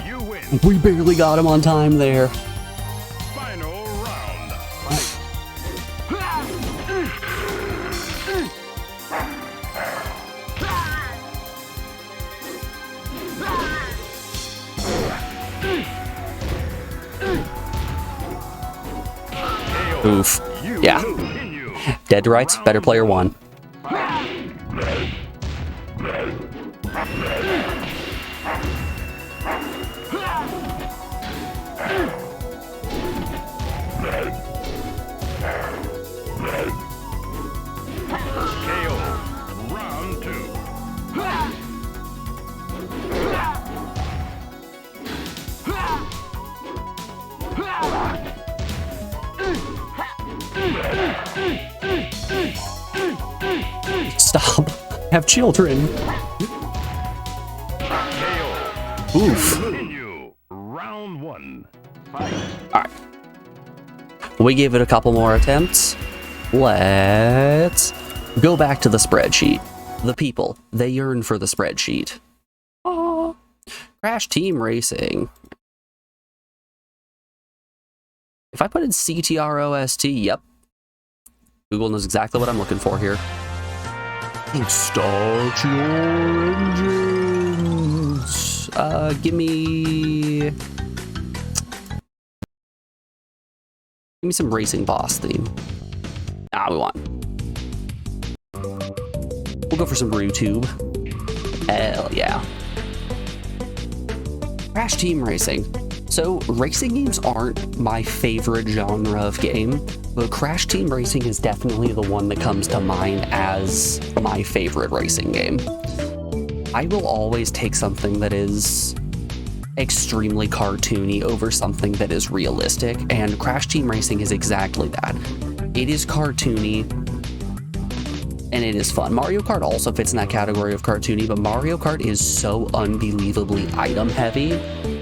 You win. We barely got him on time there. Final round. Fight. Oof. You Yeah. continue. Dead to rights, better player won. KO. Round 2. Stop. I have children. KO. Oof. Continue. Round 1. Fight. Alright. We gave it a couple more attempts. Let's go back to the spreadsheet. The people, they yearn for the spreadsheet. Aw. Crash Team Racing. If I put in CTROST, yep. Google knows exactly what I'm looking for here. Start your engines. Give me some Racing Boss theme. Ah, we want. We'll go for some YouTube. Hell yeah. Crash Team Racing. So, racing games aren't my favorite genre of game, but Crash Team Racing is definitely the one that comes to mind as my favorite racing game. I will always take something that is extremely cartoony over something that is realistic, and Crash Team Racing is exactly that. It is cartoony, and it is fun. Mario Kart also fits in that category of cartoony, but Mario Kart is so unbelievably item heavy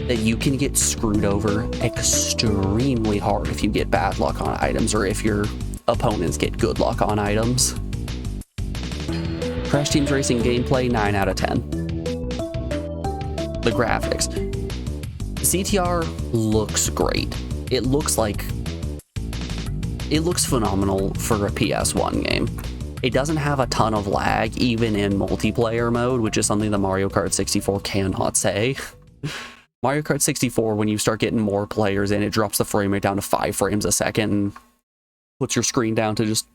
that you can get screwed over extremely hard if you get bad luck on items or if your opponents get good luck on items. Crash Team Racing gameplay, 9 out of 10. The graphics. CTR looks great. It looks phenomenal for a PS1 game. It doesn't have a ton of lag, even in multiplayer mode, which is something that Mario Kart 64 cannot say. Mario Kart 64, when you start getting more players in, it drops the frame rate down to 5 frames a second. puts your screen down to just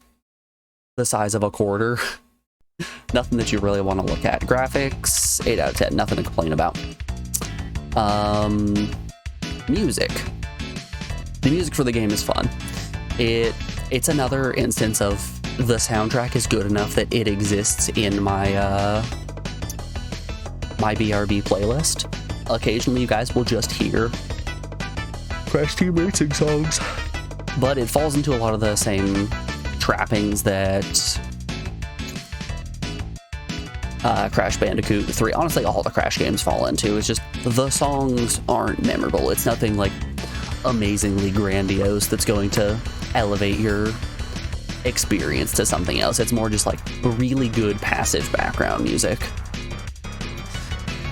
the size of a quarter. Nothing that you really want to look at. Graphics, 8 out of 10, nothing to complain about. Music. The music for the game is fun. It's another instance of the soundtrack is good enough that it exists in my my BRB playlist. Occasionally you guys will just hear Crash Team Racing songs, but it falls into a lot of the same trappings that Crash Bandicoot 3, honestly all the Crash games fall into. It's just the songs aren't memorable. It's nothing like amazingly grandiose that's going to elevate your experience to something else. It's more just like really good passive background music.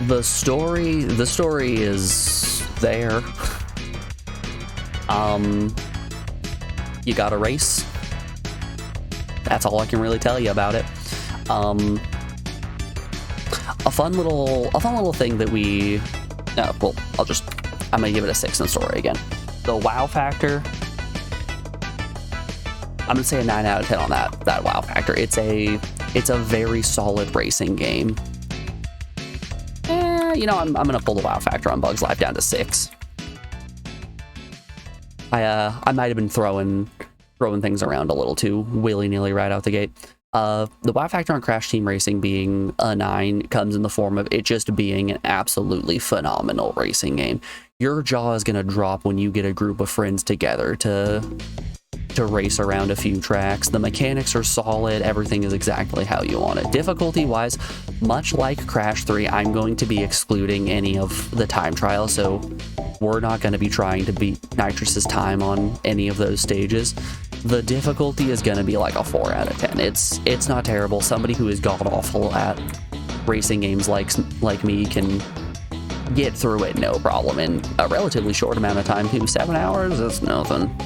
The story is there. You gotta race. That's all I can really tell you about it. A fun little thing that we, well, I'm gonna give it a 6 in the story again. The wow factor, I'm gonna say a 9 out of 10 on that wow factor. It's a very solid racing game. You know, I'm gonna pull the wow factor on Bug's Life down to 6. I might have been throwing things around a little too willy-nilly right out the gate. The wow factor on Crash Team Racing being a 9 comes in the form of it just being an absolutely phenomenal racing game. Your jaw is gonna drop when you get a group of friends together to race around a few tracks. The mechanics are solid, everything is exactly how you want it. Difficulty wise, much like Crash 3, I'm going to be excluding any of the time trials, so we're not going to be trying to beat Nitrus's time on any of those stages. The difficulty is going to be like a 4 out of 10. It's not terrible. Somebody who is god-awful at racing games like me can get through it no problem in a relatively short amount of time too. 7 hours, that's nothing.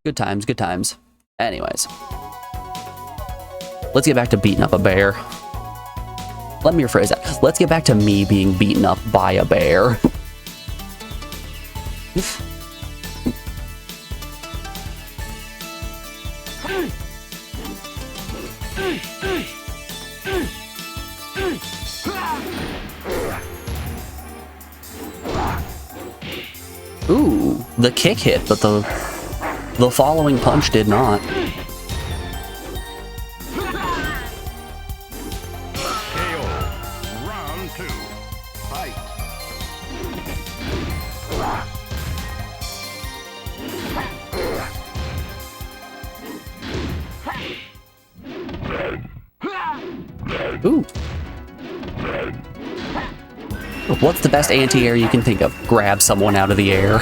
Good times, good times. Anyways, let's get back to beating up a bear. Let me rephrase that. Let's get back to me being beaten up by a bear. Ooh, the kick hit, but the following punch did not. Round 2. Fight. Ooh. What's the best anti-air you can think of? Grab someone out of the air.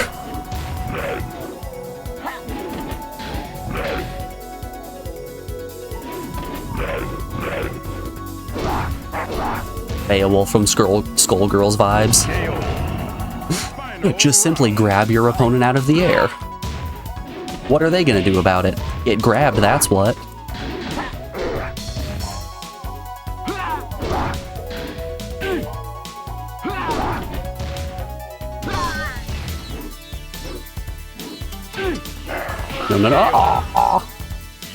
Beowulf from Skullgirls vibes. Just simply grab your opponent out of the air. What are they gonna do about it? Get grabbed, that's what. No.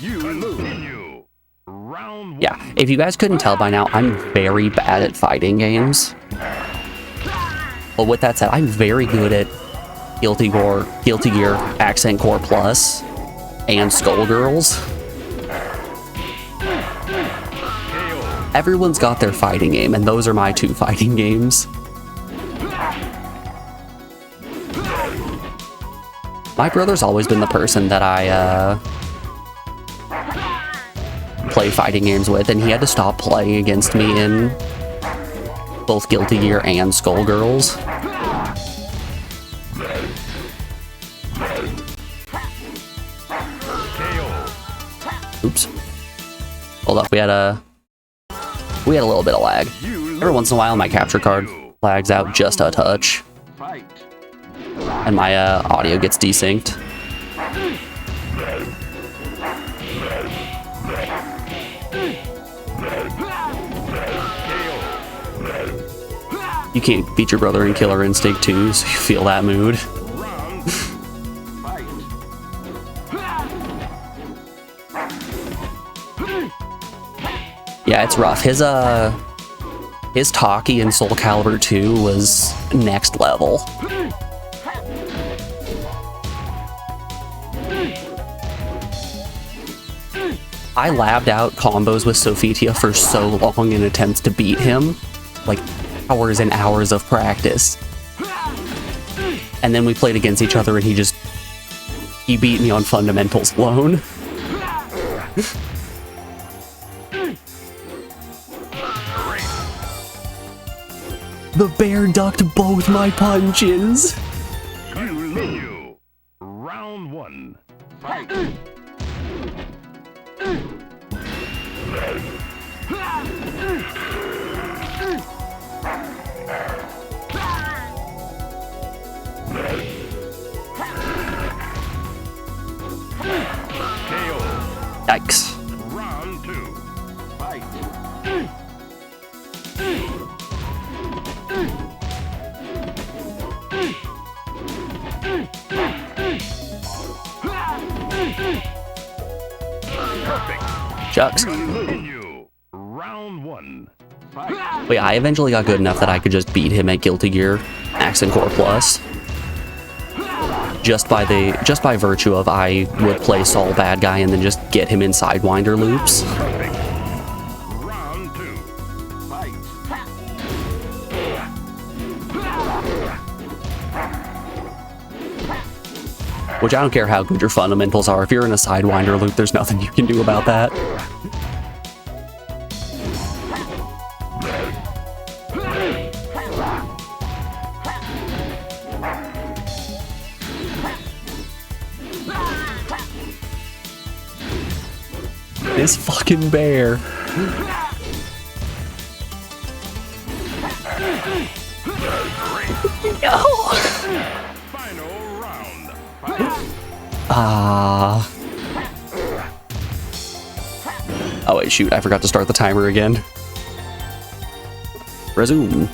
You continue. Round 1. Yeah, if you guys couldn't tell by now, I'm very bad at fighting games. But with that said, I'm very good at Guilty Gear Accent Core Plus and Skullgirls. Everyone's got their fighting game, and those are my 2 fighting games. My brother's always been the person that I play fighting games with, and he had to stop playing against me in both Guilty Gear and Skullgirls. Oops. Hold up, we had a little bit of lag. Every once in a while my capture card lags out just a touch. And my audio gets desynced. You can't beat your brother in Killer Instinct 2, so you feel that mood. Round Fight. Yeah, it's rough. His Taki in Soul Calibur 2 was next level. I labbed out combos with Sophitia for so long in attempts to beat him. Like, hours and hours of practice. And then we played against each other and he beat me on fundamentals alone. The bear ducked both my punches! Continue. Round 1. Fight. KO. Yikes. Round 2. Fight. Perfect. Shucks. Continue. Round 1. Fight. Wait, I eventually got good enough that I could just beat him at Guilty Gear Max and Core Plus. Just by virtue of I would play Saul bad guy and then just get him in Sidewinder loops. Perfect. Round 2. Fight. Which I don't care how good your fundamentals are. If you're in a Sidewinder loop, there's nothing you can do about that. This fucking bear. No. Final round. Oh wait, shoot, I forgot to start the timer again. Resume.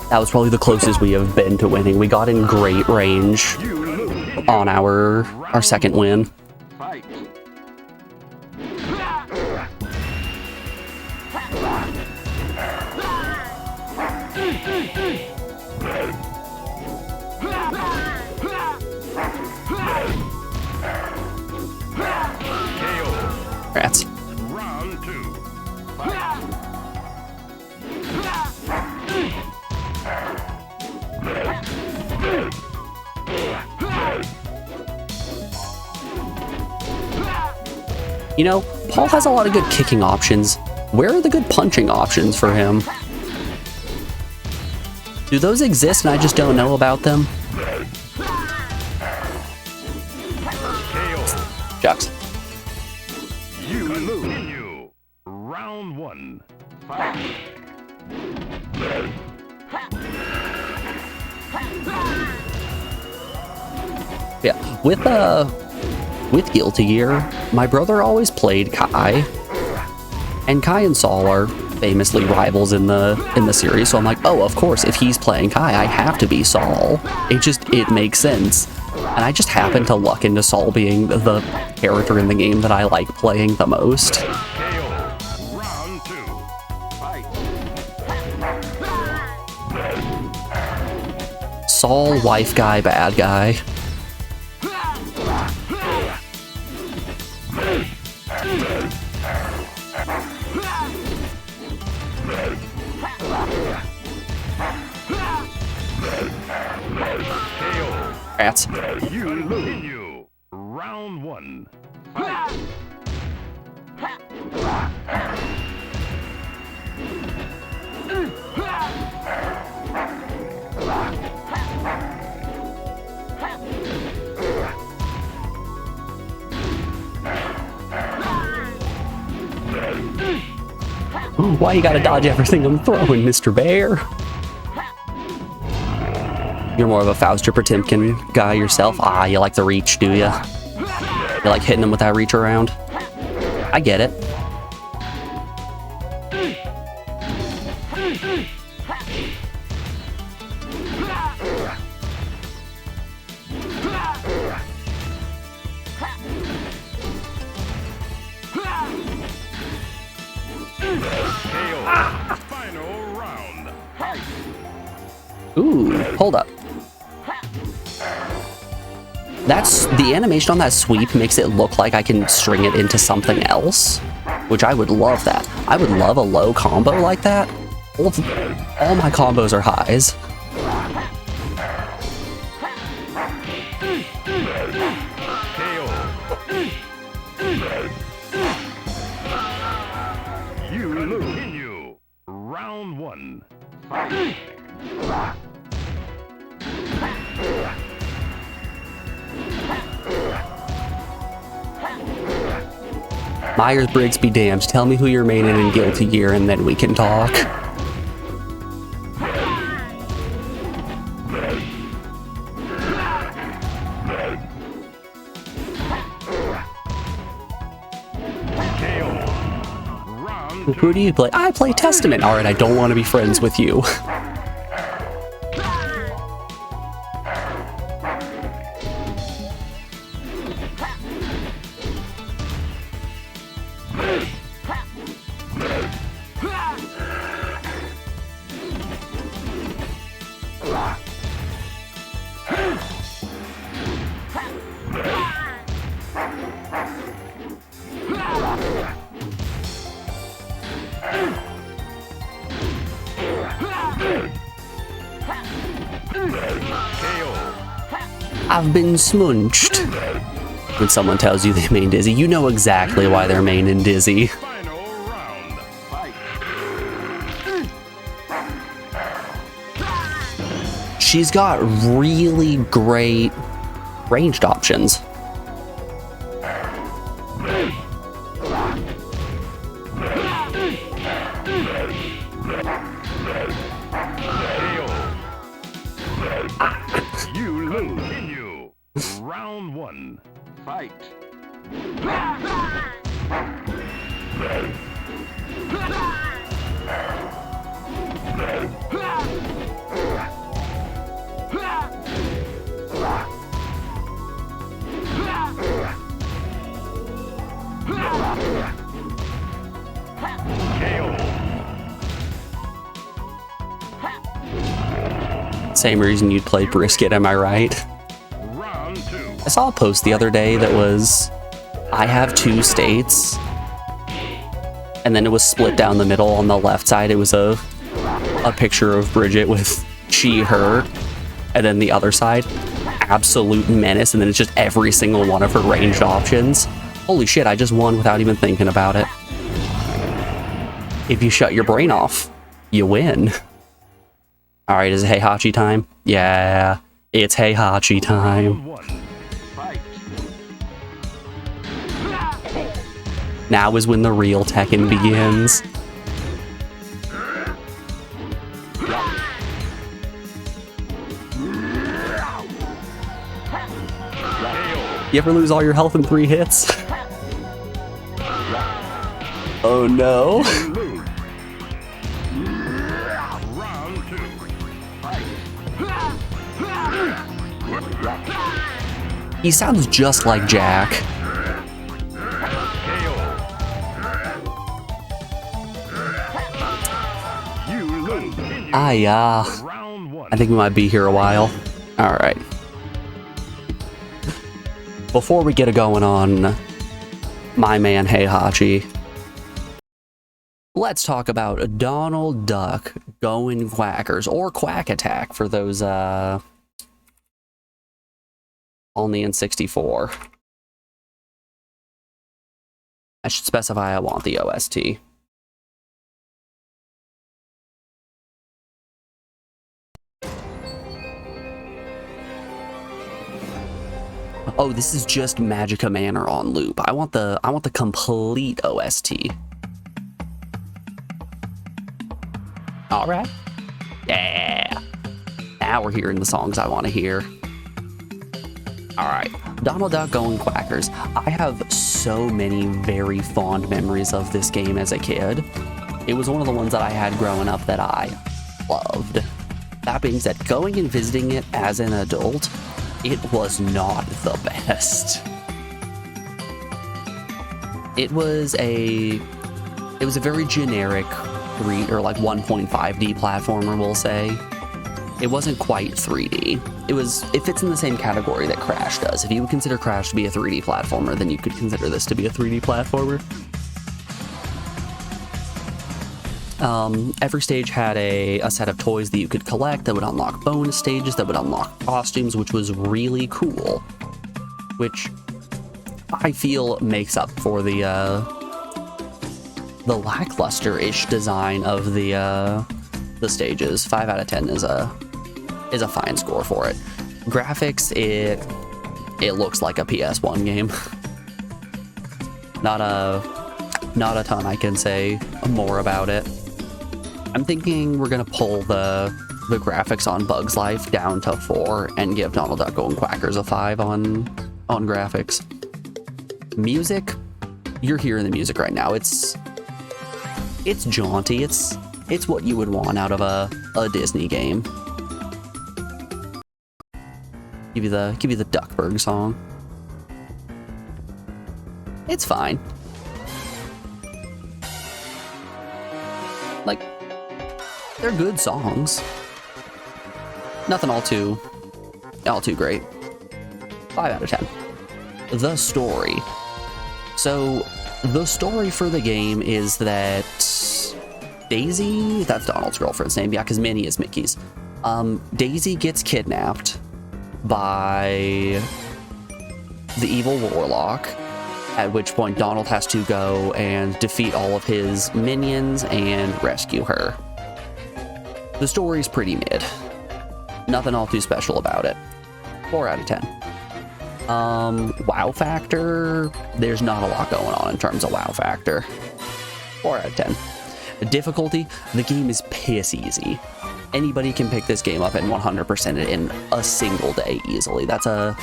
That was probably the closest we have been to winning. We got in great range on our second win. Fight. Rats. Round 2. Fight. You know, Paul has a lot of good kicking options. Where are the good punching options for him? Do those exist and I just don't know about them? Shucks. You continue. Round 1. Fight. Yeah, with Guilty Gear, my brother always played Kai, and Kai and Saul are famously rivals in the series. So I'm like, oh, of course, if he's playing Kai, I have to be Saul. It makes sense, and I just happen to luck into Saul being the character in the game that I like playing the most. KO. Round 2. Fight. Saul, wife guy, bad guy. Rats. You continue. Round 1. Fight. Why you gotta dodge everything I'm throwing, Mr. Bear? You're more of a Fauster Potemkin guy yourself. Ah, you like the reach, do ya? You like hitting him with that reach around? I get it. Final round. Ooh, hold up. That's the animation on that sweep makes it look like I can string it into something else, which I would love that. I would love a low combo like that. All my combos are highs. You lose. Continue. Round one. Fight. Myers-Briggs be damned. Tell me who you're maining in Guilty Gear and then we can talk. Who do you play? I play Testament. Alright, I don't want to be friends with you. I've been smunched. When someone tells you they main Dizzy, you know exactly why they're main Dizzy. Final round. Fight. She's got really great ranged options. You lose. Continue. Round one. Fight. Same reason you'd play Brisket, am I right? Round two. I saw a post the other day that was, I have two states, and then it was split down the middle. On the left side, it was a picture of Bridget with she, her, and then the other side, absolute menace, and then it's just every single one of her ranged options. Holy shit, I just won without even thinking about it. If you shut your brain off, you win. Alright, is it Heihachi time? Yeah, it's Heihachi time. Round one. Fight. Now is when the real Tekken begins. You ever lose all your health in 3 hits? Oh no. Lose. Round two. Fight. He sounds just like Jack. You lose. Continue. I Round one. think we might be here a while. Alright. Before we get it going on my man Heihachi, let's talk about Donald Duck going quackers, or Quack Attack for those on the N64. I should specify I want the OST. Oh, this is just Magica Manor on loop. I want the complete OST. All right. Yeah. Now we're hearing the songs I want to hear. All right. Donald Duck Going Quackers. I have so many very fond memories of this game as a kid. It was one of the ones that I had growing up that I loved. That being said, going and visiting it as an adult, it was not the best. It was a very generic 3 or like 1.5D platformer, we'll say. It wasn't quite 3D. It fits in the same category that Crash does. If you would consider Crash to be a 3D platformer, then you could consider this to be a 3D platformer. Every stage had a set of toys that you could collect that would unlock bonus stages, that would unlock costumes, which was really cool. Which I feel makes up for the lackluster-ish design of the stages. 5 out of 10 is a fine score for it. Graphics, it looks like a ps1 game. Not a ton I can say more about it. I'm thinking we're gonna pull the graphics on Bug's Life down to 4 and give Donald Duck Going Quackers a 5 on graphics. Music, you're hearing the music right now. It's jaunty. It's what you would want out of a Disney game. Give you the Duckburg song. It's fine. Like, they're good songs. Nothing all too great. 5 out of 10. The story. So, the story for the game is that Daisy, that's Donald's girlfriend's name, yeah, because Minnie is Mickey's. Daisy gets kidnapped by the evil warlock, at which point Donald has to go and defeat all of his minions and rescue her. The story's pretty mid. Nothing all too special about it. 4 out of 10. Wow factor, there's not a lot going on in terms of wow factor. 4 out of 10. Difficulty, the game is piss easy. Anybody can pick this game up and 100% it in a single day easily. That's a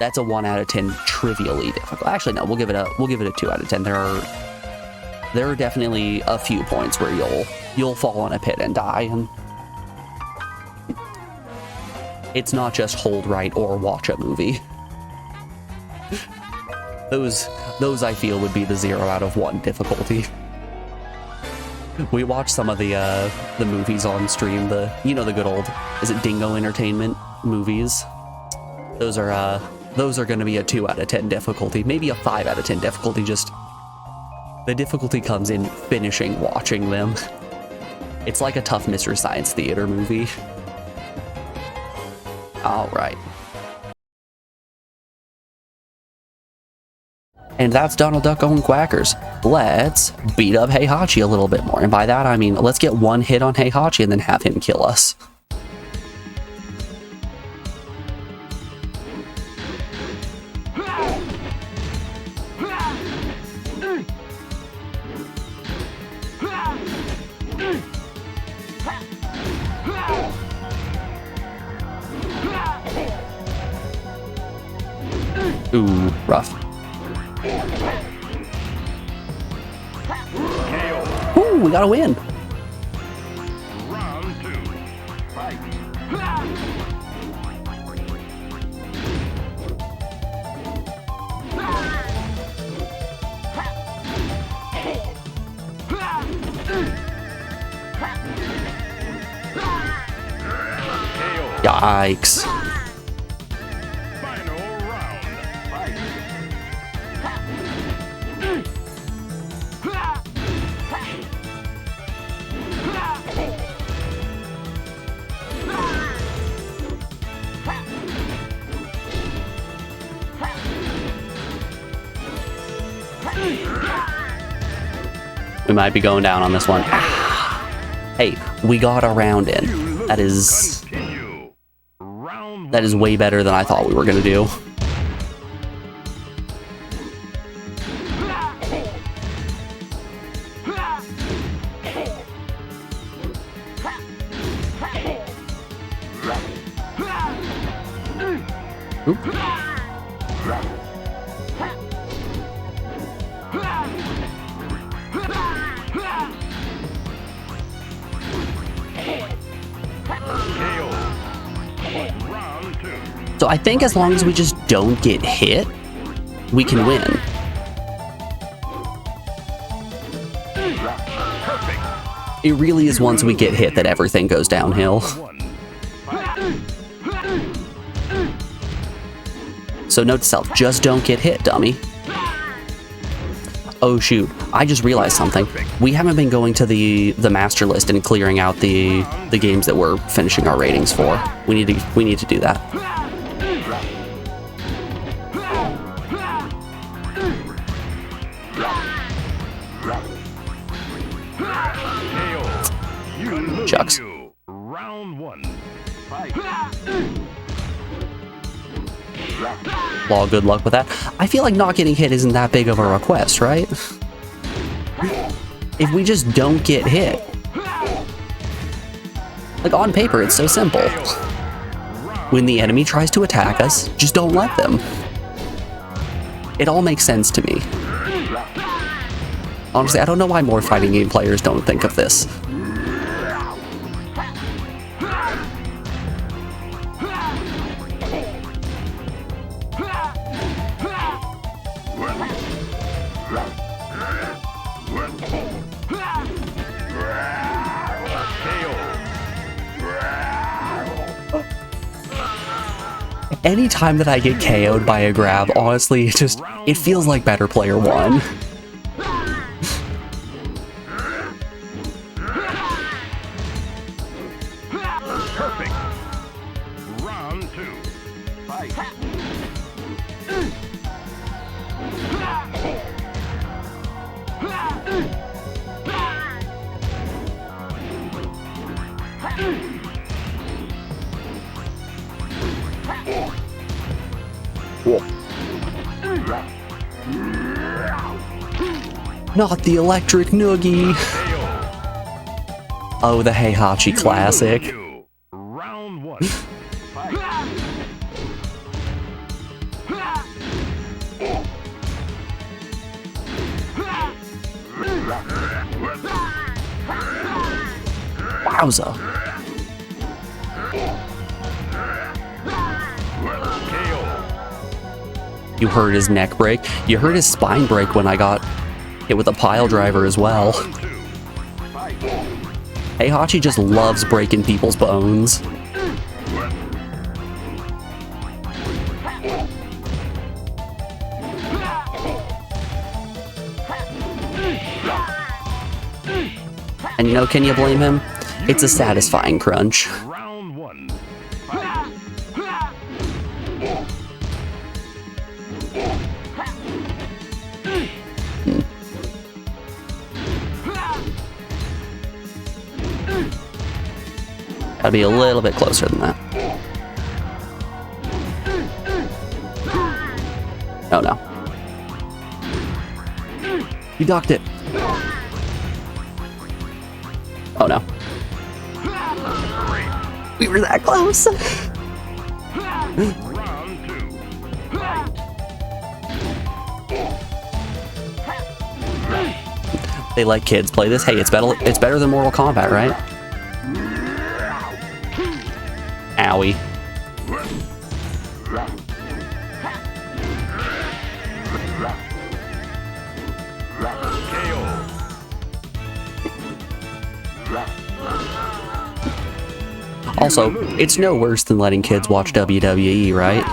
1 out of 10 trivially difficult. Actually, no, we'll give it a 2 out of 10. There are definitely a few points where you'll fall in a pit and die, and it's not just hold right or watch a movie. Those I feel would be the 0 out of 1 difficulty. We watched some of the movies on stream, the good old, is it Dingo Entertainment movies? Those are going to be a 2 out of 10 difficulty, maybe a 5 out of 10 difficulty. Just the difficulty comes in finishing watching them. It's like a tough Mystery Science Theater movie. All right. And that's Donald Duck Going Quackers. Let's beat up Heihachi a little bit more. And by that, I mean, let's get one hit on Heihachi and then have him kill us. Ooh, rough. Ooh, we got a win. Round 2. Fight. Yikes. Final round. Fight. We might be going down on this one. Hey, we got a round in. That is Continue. Round 1. that is way better than I thought we were gonna do. Oop. Round 2. So I think as long as we just don't get hit, we can win. It really is once we get hit that everything goes downhill. So note to self, just don't get hit, dummy. Oh shoot, I just realized something. We haven't been going to the master list and clearing out the games that we're finishing our ratings for. We need to do that. Chucks. Round 1. Fight. Well, good luck with that. I feel like not getting hit isn't that big of a request, right? If we just don't get hit. Like, on paper, it's so simple. When the enemy tries to attack us, just don't let them. It all makes sense to me. Honestly, I don't know why more fighting game players don't think of this. Anytime that I get KO'd by a grab, honestly, it feels like better player won. Perfect. Round 2. Fight. Not the electric noogie. Oh, the Heihachi classic. Round 1. Fight. Wowza. You heard his neck break. You heard his spine break when I got hit with a pile driver as well. Heihachi just loves breaking people's bones. And you know, can you blame him? It's a satisfying crunch. Round 1. Gotta be a little bit closer than that. Oh no. You ducked it. Oh no. We were that close. Round 2. They let kids play this. Hey, it's better than Mortal Kombat, right? Owie. Also, it's no worse than letting kids watch WWE, right?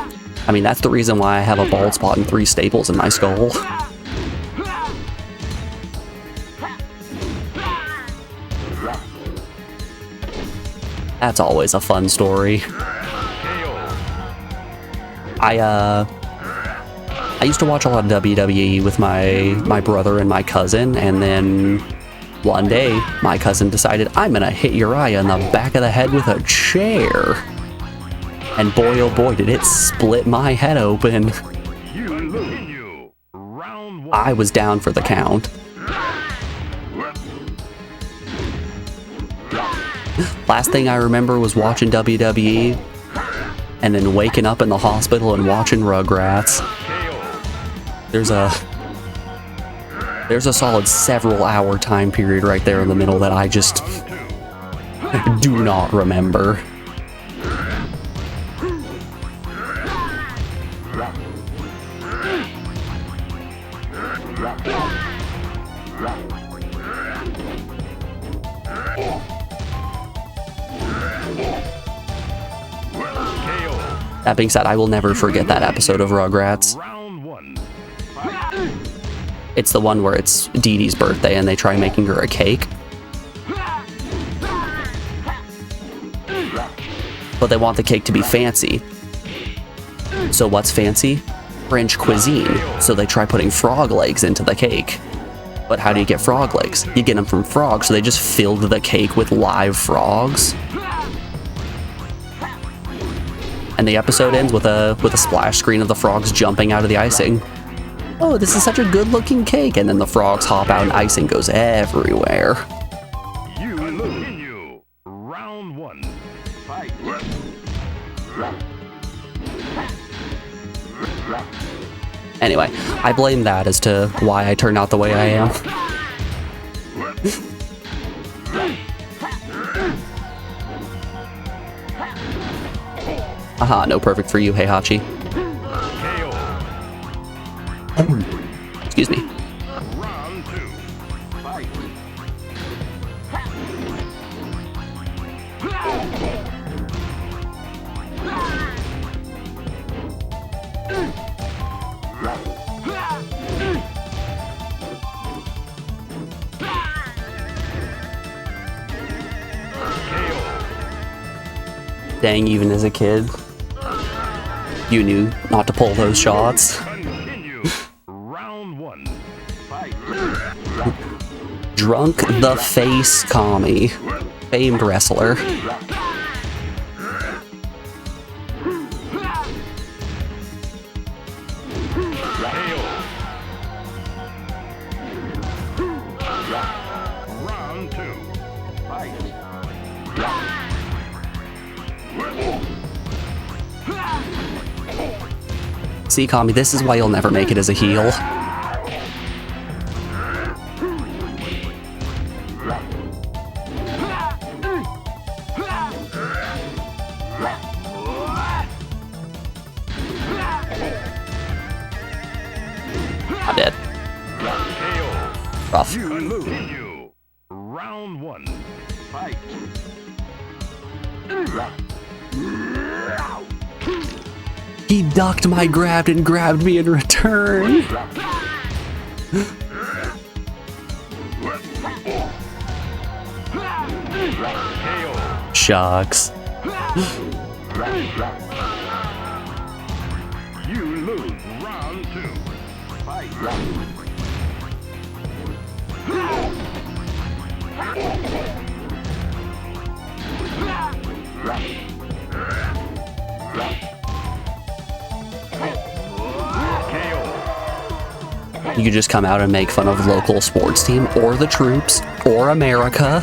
I mean, that's the reason why I have a bald spot and 3 staples in my skull. That's always a fun story. I used to watch a lot of WWE with my brother and my cousin, and then one day my cousin decided, I'm gonna hit Uriah in the back of the head with a chair. And boy oh boy did it split my head open. I was down for the count. Last thing I remember was watching WWE, and then waking up in the hospital and watching Rugrats. There's a solid several hour time period right there in the middle that I just do not remember. That being said, I will never forget that episode of Rugrats. It's the one where it's Dee Dee's birthday and they try making her a cake. But they want the cake to be fancy. So what's fancy? French cuisine. So they try putting frog legs into the cake. But how do you get frog legs? You get them from frogs, so they just filled the cake with live frogs. And the episode ends with a splash screen of the frogs jumping out of the icing. Oh, this is such a good-looking cake, and then the frogs hop out and icing goes everywhere. You continue. Round 1. Fight. Anyway, I blame that as to why I turn out the way I am. Aha, no perfect for you, Heihachi. Excuse me. Round 2. Fight. Dang, even as a kid, you knew not to pull those shots. Continue. Round 1. Fight. Drunk the Face Kami, famed wrestler. Round 2. Fight. See, Kami, this is why you'll never make it as a heel. I'm dead. Rough. You continue. Round 1. Fight. He ducked my grab and grabbed me in return. Shucks. You lose. Round 2. Fight. You could just come out and make fun of the local sports team, or the troops, or America.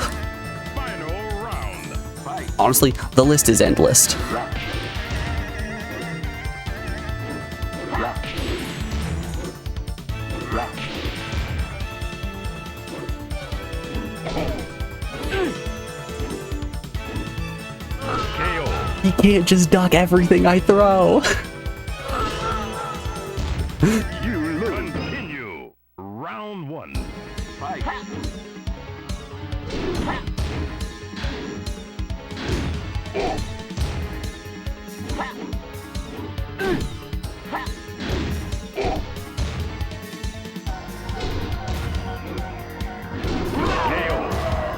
Final round. Fight. Honestly, the list is endless. You can't just duck everything I throw. You lose. Continue. Round 1. Fight.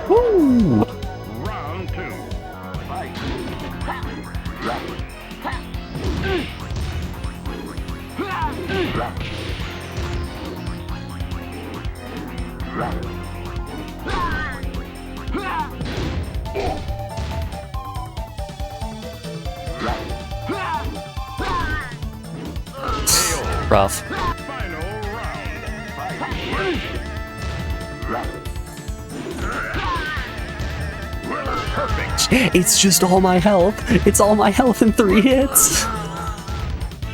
Woo! Round 2. Fight. Rough. Final round. Fight. Perfect. It's just all my health. It's all my health in 3 hits.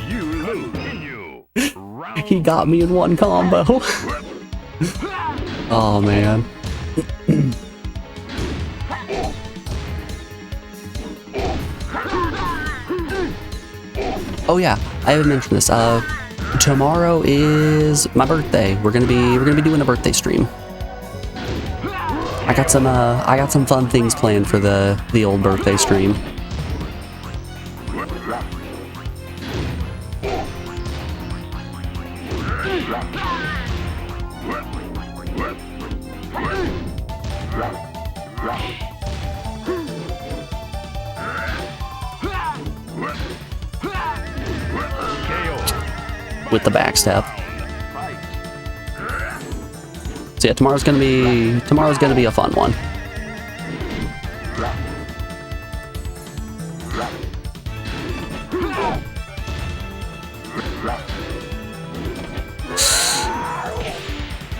You lose. Continue. Round He got me in one combo. Oh man. Oh yeah, I haven't mentioned this. Tomorrow is my birthday. We're gonna be doing a birthday stream. I got some fun things planned for the old birthday stream. With the backstep. So yeah, tomorrow's gonna be a fun one.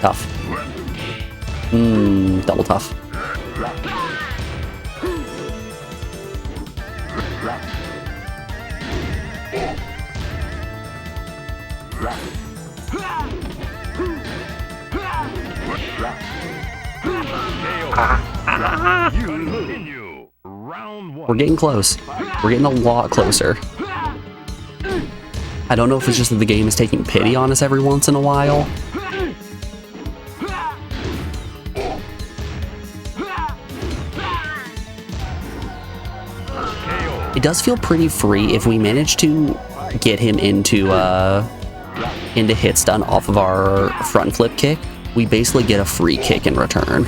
Tough. Double tough. Continue. Round 1. We're getting close. We're getting a lot closer. I don't know if it's just that the game is taking pity on us every once in a while. It does feel pretty free if we manage to get him into hit stun off of our front flip kick. We basically get a free kick in return.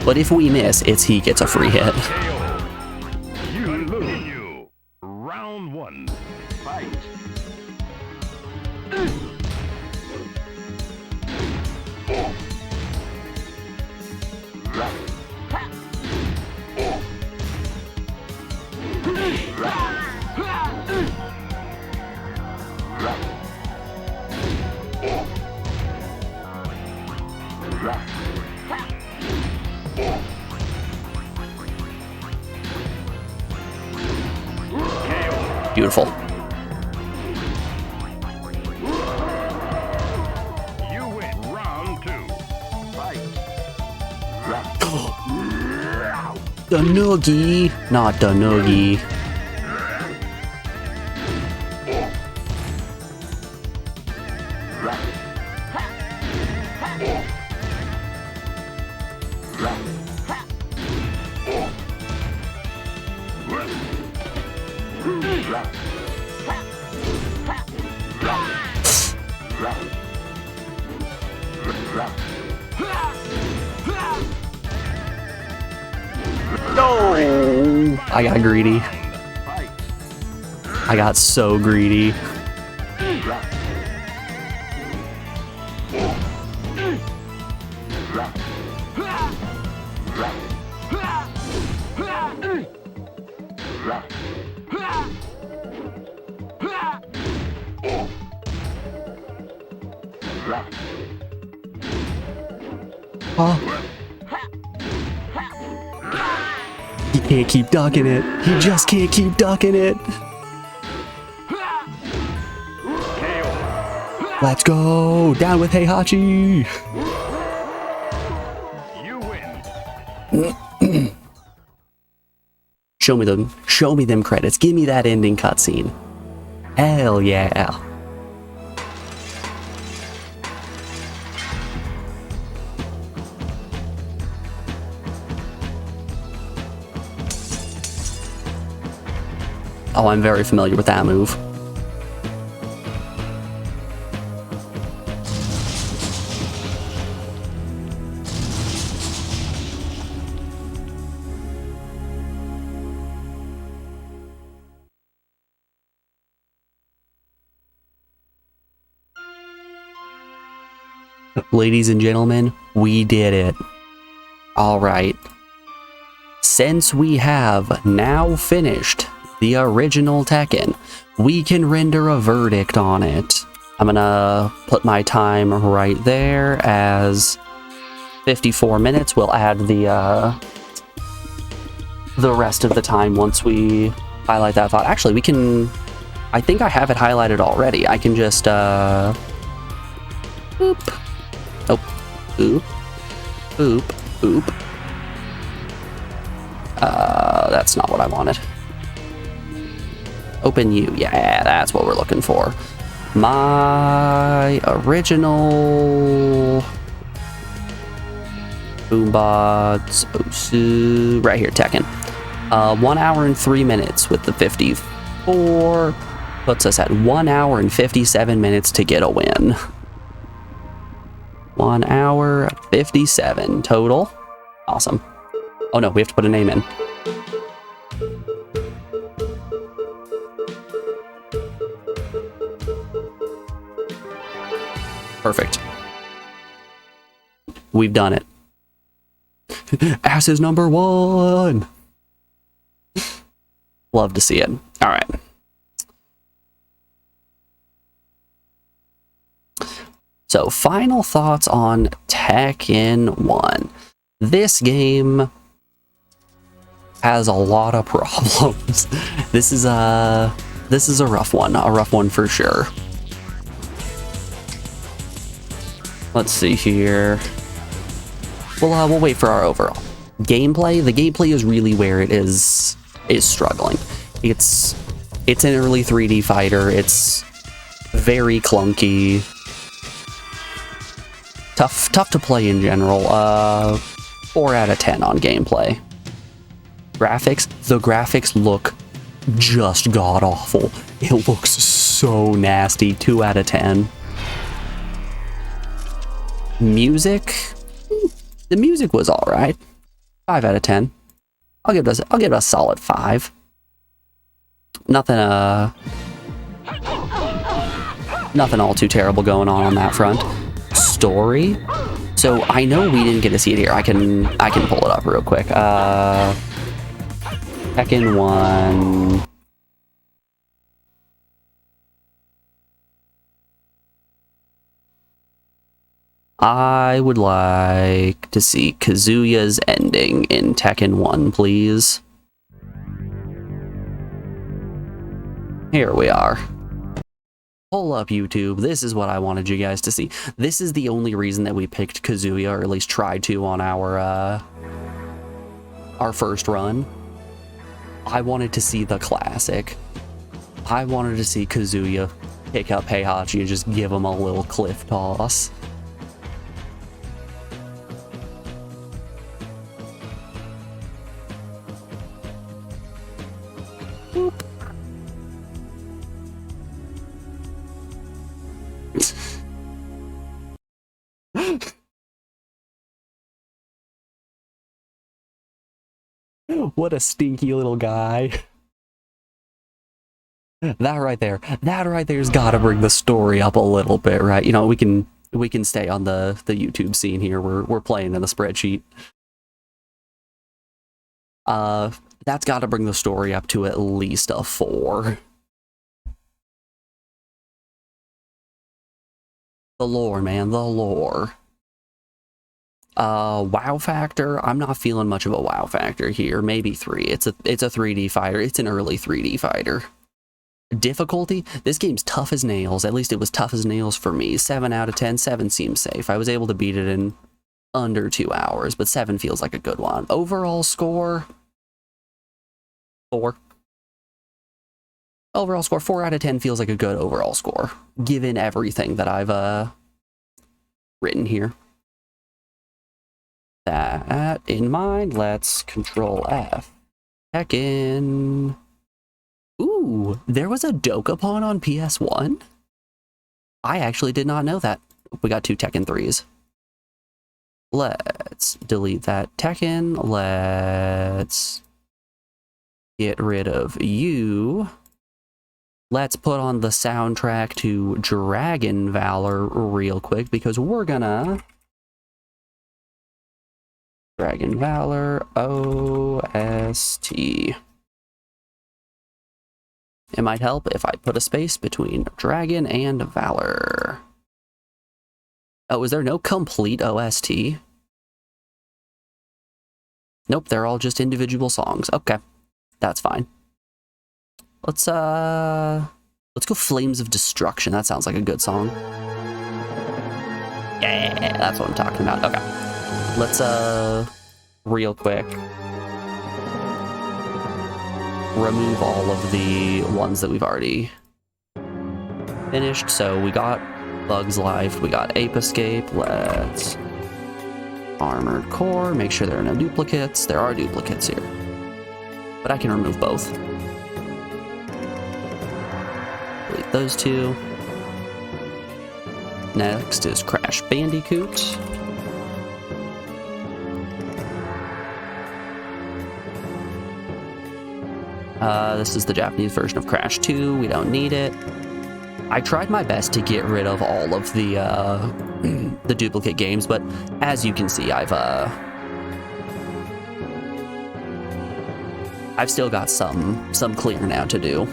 But if we miss, he gets a free hit. You lose. Continue. Round 1. Fight. Beautiful. You win. Round 2. Fight. The noogie, not the noogie. No! I got greedy. I got so greedy. He can't keep ducking it. He just can't keep ducking it. Let's go. Down with Heihachi. You win. Show me them credits. Give me that ending cutscene. Hell yeah. Oh, I'm very familiar with that move. Ladies and gentlemen, we did it. All right. Since we have now finished the original Tekken, we can render a verdict on it. I'm gonna put my time right there as 54 minutes. We'll add the rest of the time once we highlight that thought. Actually, we can... I think I have it highlighted already. I can just, boop. Oh, boop. Boop. Boop. That's not what I wanted. Open you. Yeah, that's what we're looking for. My original... Boombots, Osu, right here, Tekken. 1 hour and 3 minutes with the 54, puts us at 1 hour and 57 minutes to get a win. 1 hour, 57 total. Awesome. Oh no, we have to put a name in. Perfect. We've done it. Ass is number 1. Love to see it. All right. So, final thoughts on Tekken 1. This game has a lot of problems. This is a rough one for sure. Let's see here. We'll wait for our overall gameplay. The gameplay is really where it is struggling. It's an early 3D fighter. It's very clunky. Tough to play in general. 4 out of 10 on gameplay. Graphics. The graphics look just god awful. It looks so nasty. 2 out of 10. Music. The music was all right. 5 out of 10. I'll give it a solid 5. Nothing all too terrible going on that front. Story. So I know we didn't get to see it here. I can pull it up real quick. Tekken 1. I would like to see Kazuya's ending in Tekken 1, please. Here we are. Pull up YouTube. This is what I wanted you guys to see. This is the only reason that we picked Kazuya, or at least tried to on our first run. I wanted to see the classic. I wanted to see Kazuya pick up Heihachi and just give him a little cliff toss. What a stinky little guy. That right there's gotta bring the story up a little bit, right? You know, we can stay on the YouTube scene here. We're playing in the spreadsheet. That's gotta bring the story up to at least a 4. The lore, man, the lore. Wow factor. I'm not feeling much of a wow factor here. Maybe 3. It's a 3D fighter. It's an early 3D fighter. Difficulty. This game's tough as nails. At least it was tough as nails for me. 7 out of 10. 7 seems safe. I was able to beat it in under 2 hours, but 7 feels like a good one. Overall score. 4. Overall score. 4 out of 10 feels like a good overall score, given everything that I've written here. That in mind, let's Control F. Tekken. Ooh, there was a Dokapon on PS1? I actually did not know that. We got 2 Tekken 3s. Let's delete that Tekken. Let's get rid of you. Let's put on the soundtrack to Dragon Valor real quick, because we're gonna... Dragon Valor OST. It might help if I put a space between Dragon and Valor. Oh, is there no complete OST? Nope, they're all just individual songs. Okay, that's fine. Let's go Flames of Destruction. That sounds like a good song. Yeah, that's what I'm talking about. Okay. Let's, real quick, remove all of the ones that we've already finished. So we got Bug's Life, we got Ape Escape, let's Armored Core, make sure there are no duplicates. There are duplicates here, but I can remove both. Delete those two. Next is Crash Bandicoot. This is the Japanese version of Crash 2. We don't need it. I tried my best to get rid of all of the the duplicate games, but as you can see, I've still got some clearing out to do.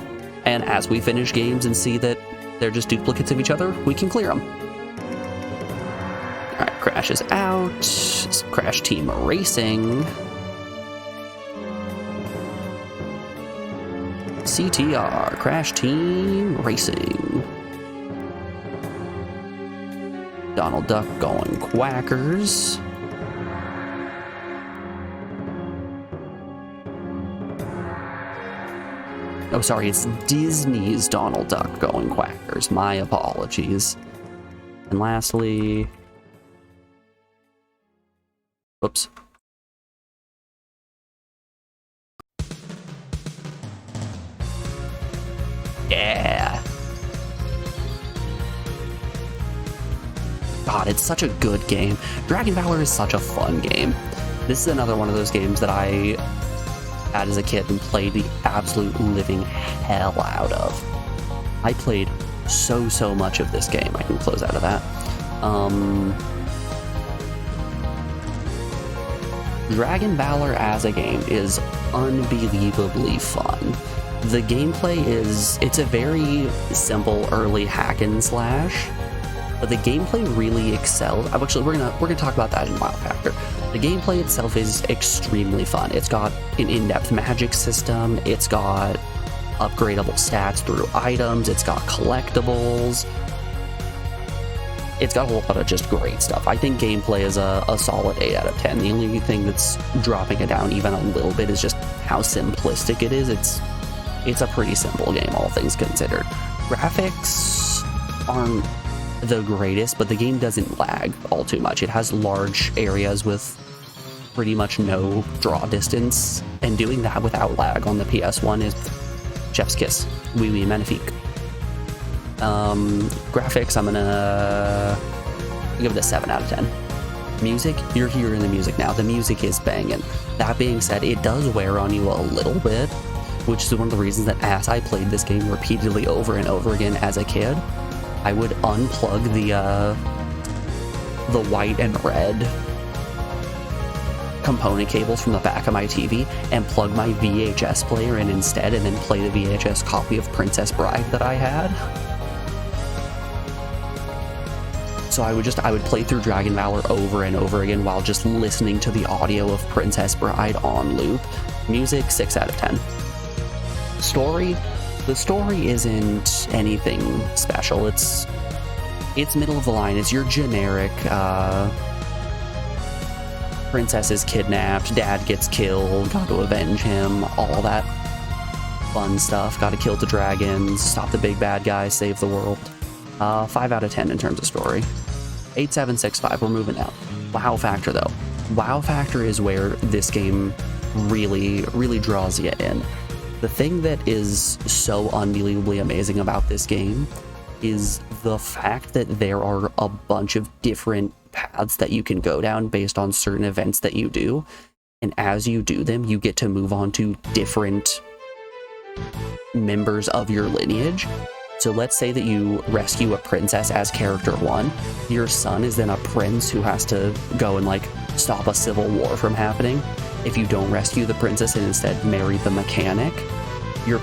And as we finish games and see that they're just duplicates of each other, we can clear them. All right, Crash is out. It's Crash Team Racing. CTR, Crash Team Racing. Donald Duck going quackers. Oh, sorry, it's Disney's Donald Duck going quackers. My apologies. And lastly... Oops. Yeah. God, it's such a good game. Dragon Valor is such a fun game. This is another one of those games that I had as a kid and played the absolute living hell out of. I played so much of this game. I can close out of that. Dragon Valor as a game is unbelievably fun. The gameplay it's a very simple early hack and slash, but the gameplay really excels. Actually, we're gonna talk about that in Wow Factor. The gameplay itself is extremely fun. It's got an in-depth magic system. It's got upgradable stats through items. It's got collectibles. It's got a whole lot of just great stuff. I think gameplay is a solid 8 out of 10. The only thing that's dropping it down even a little bit is just how simplistic it is. It's a pretty simple game, all things considered. Graphics aren't the greatest, but the game doesn't lag all too much. It has large areas with pretty much no draw distance, and doing that without lag on the PS1 is chef's kiss. Oui, oui, magnifique. Graphics, I'm gonna give it a 7 out of 10. Music, you're hearing the music now. The music is banging. That being said, it does wear on you a little bit, which is one of the reasons that as I played this game repeatedly over and over again as a kid, I would unplug the white and red component cables from the back of my TV and plug my VHS player in instead, and then play the VHS copy of Princess Bride that I had. So I would play through Dragon Valor over and over again while just listening to the audio of Princess Bride on loop. Music, 6 out of 10. Story, the story isn't anything special. It's middle of the line. It's your generic princess is kidnapped, dad gets killed, got to avenge him, all that fun stuff. Got to kill the dragons, stop the big bad guy, save the world. 5 out of 10 in terms of story. 8765, we're moving out. Wow Factor though. Wow Factor is where this game really draws you in. The thing that is so unbelievably amazing about this game is the fact that there are a bunch of different paths that you can go down based on certain events that you do. And as you do them, you get to move on to different members of your lineage. So let's say that you rescue a princess as character 1. Your son is then a prince who has to go and like stop a civil war from happening. If you don't rescue the princess and instead marry the mechanic, your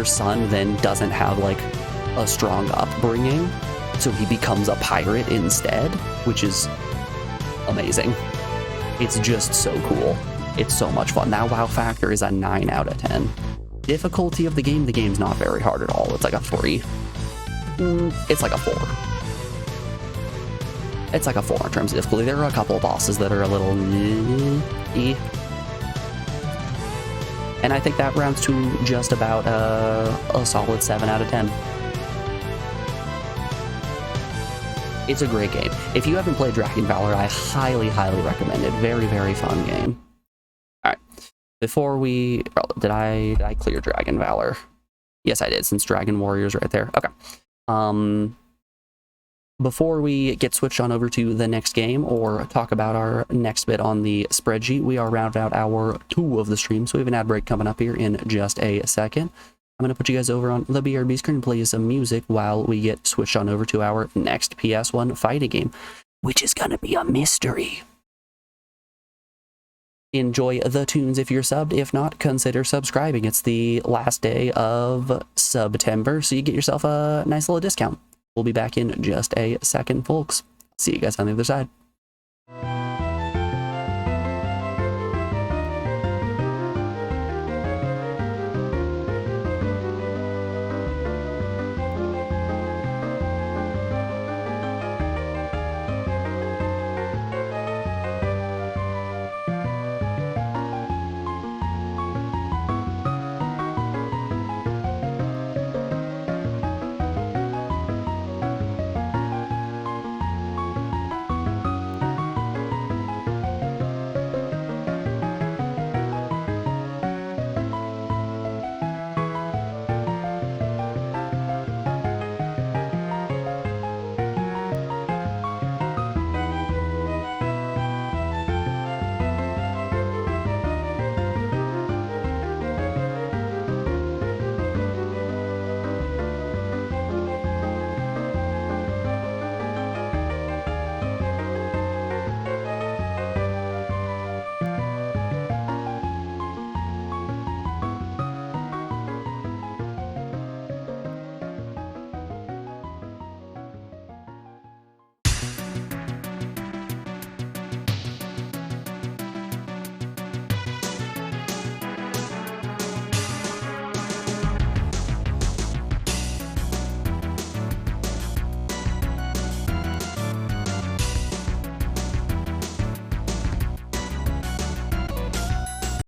son then doesn't have like a strong upbringing, so he becomes a pirate instead, which is amazing. It's just so cool. It's so much fun. That wow factor is a 9 out of 10. Difficulty of the game's not very hard at all. It's like a 3. It's like a 4. It's like a 4 in terms of difficulty. There are a couple of bosses that are a little and I think that rounds to just about a solid 7 out of 10. It's a great game. If you haven't played Dragon Valor, I highly, highly recommend it. Very, very fun game. All right. Before we... did I clear Dragon Valor? Yes, I did, since Dragon Warrior's right there. Okay. Before we get switched on over to the next game or talk about our next bit on the spreadsheet, we are rounding out hour 2 of the stream, so we have an ad break coming up here in just a second. I'm going to put you guys over on the BRB screen and play you some music while we get switched on over to our next PS1 fighting game, which is going to be a mystery. Enjoy the tunes if you're subbed. If not, consider subscribing. It's the last day of September, so you get yourself a nice little discount. We'll be back in just a second, folks. See you guys on the other side.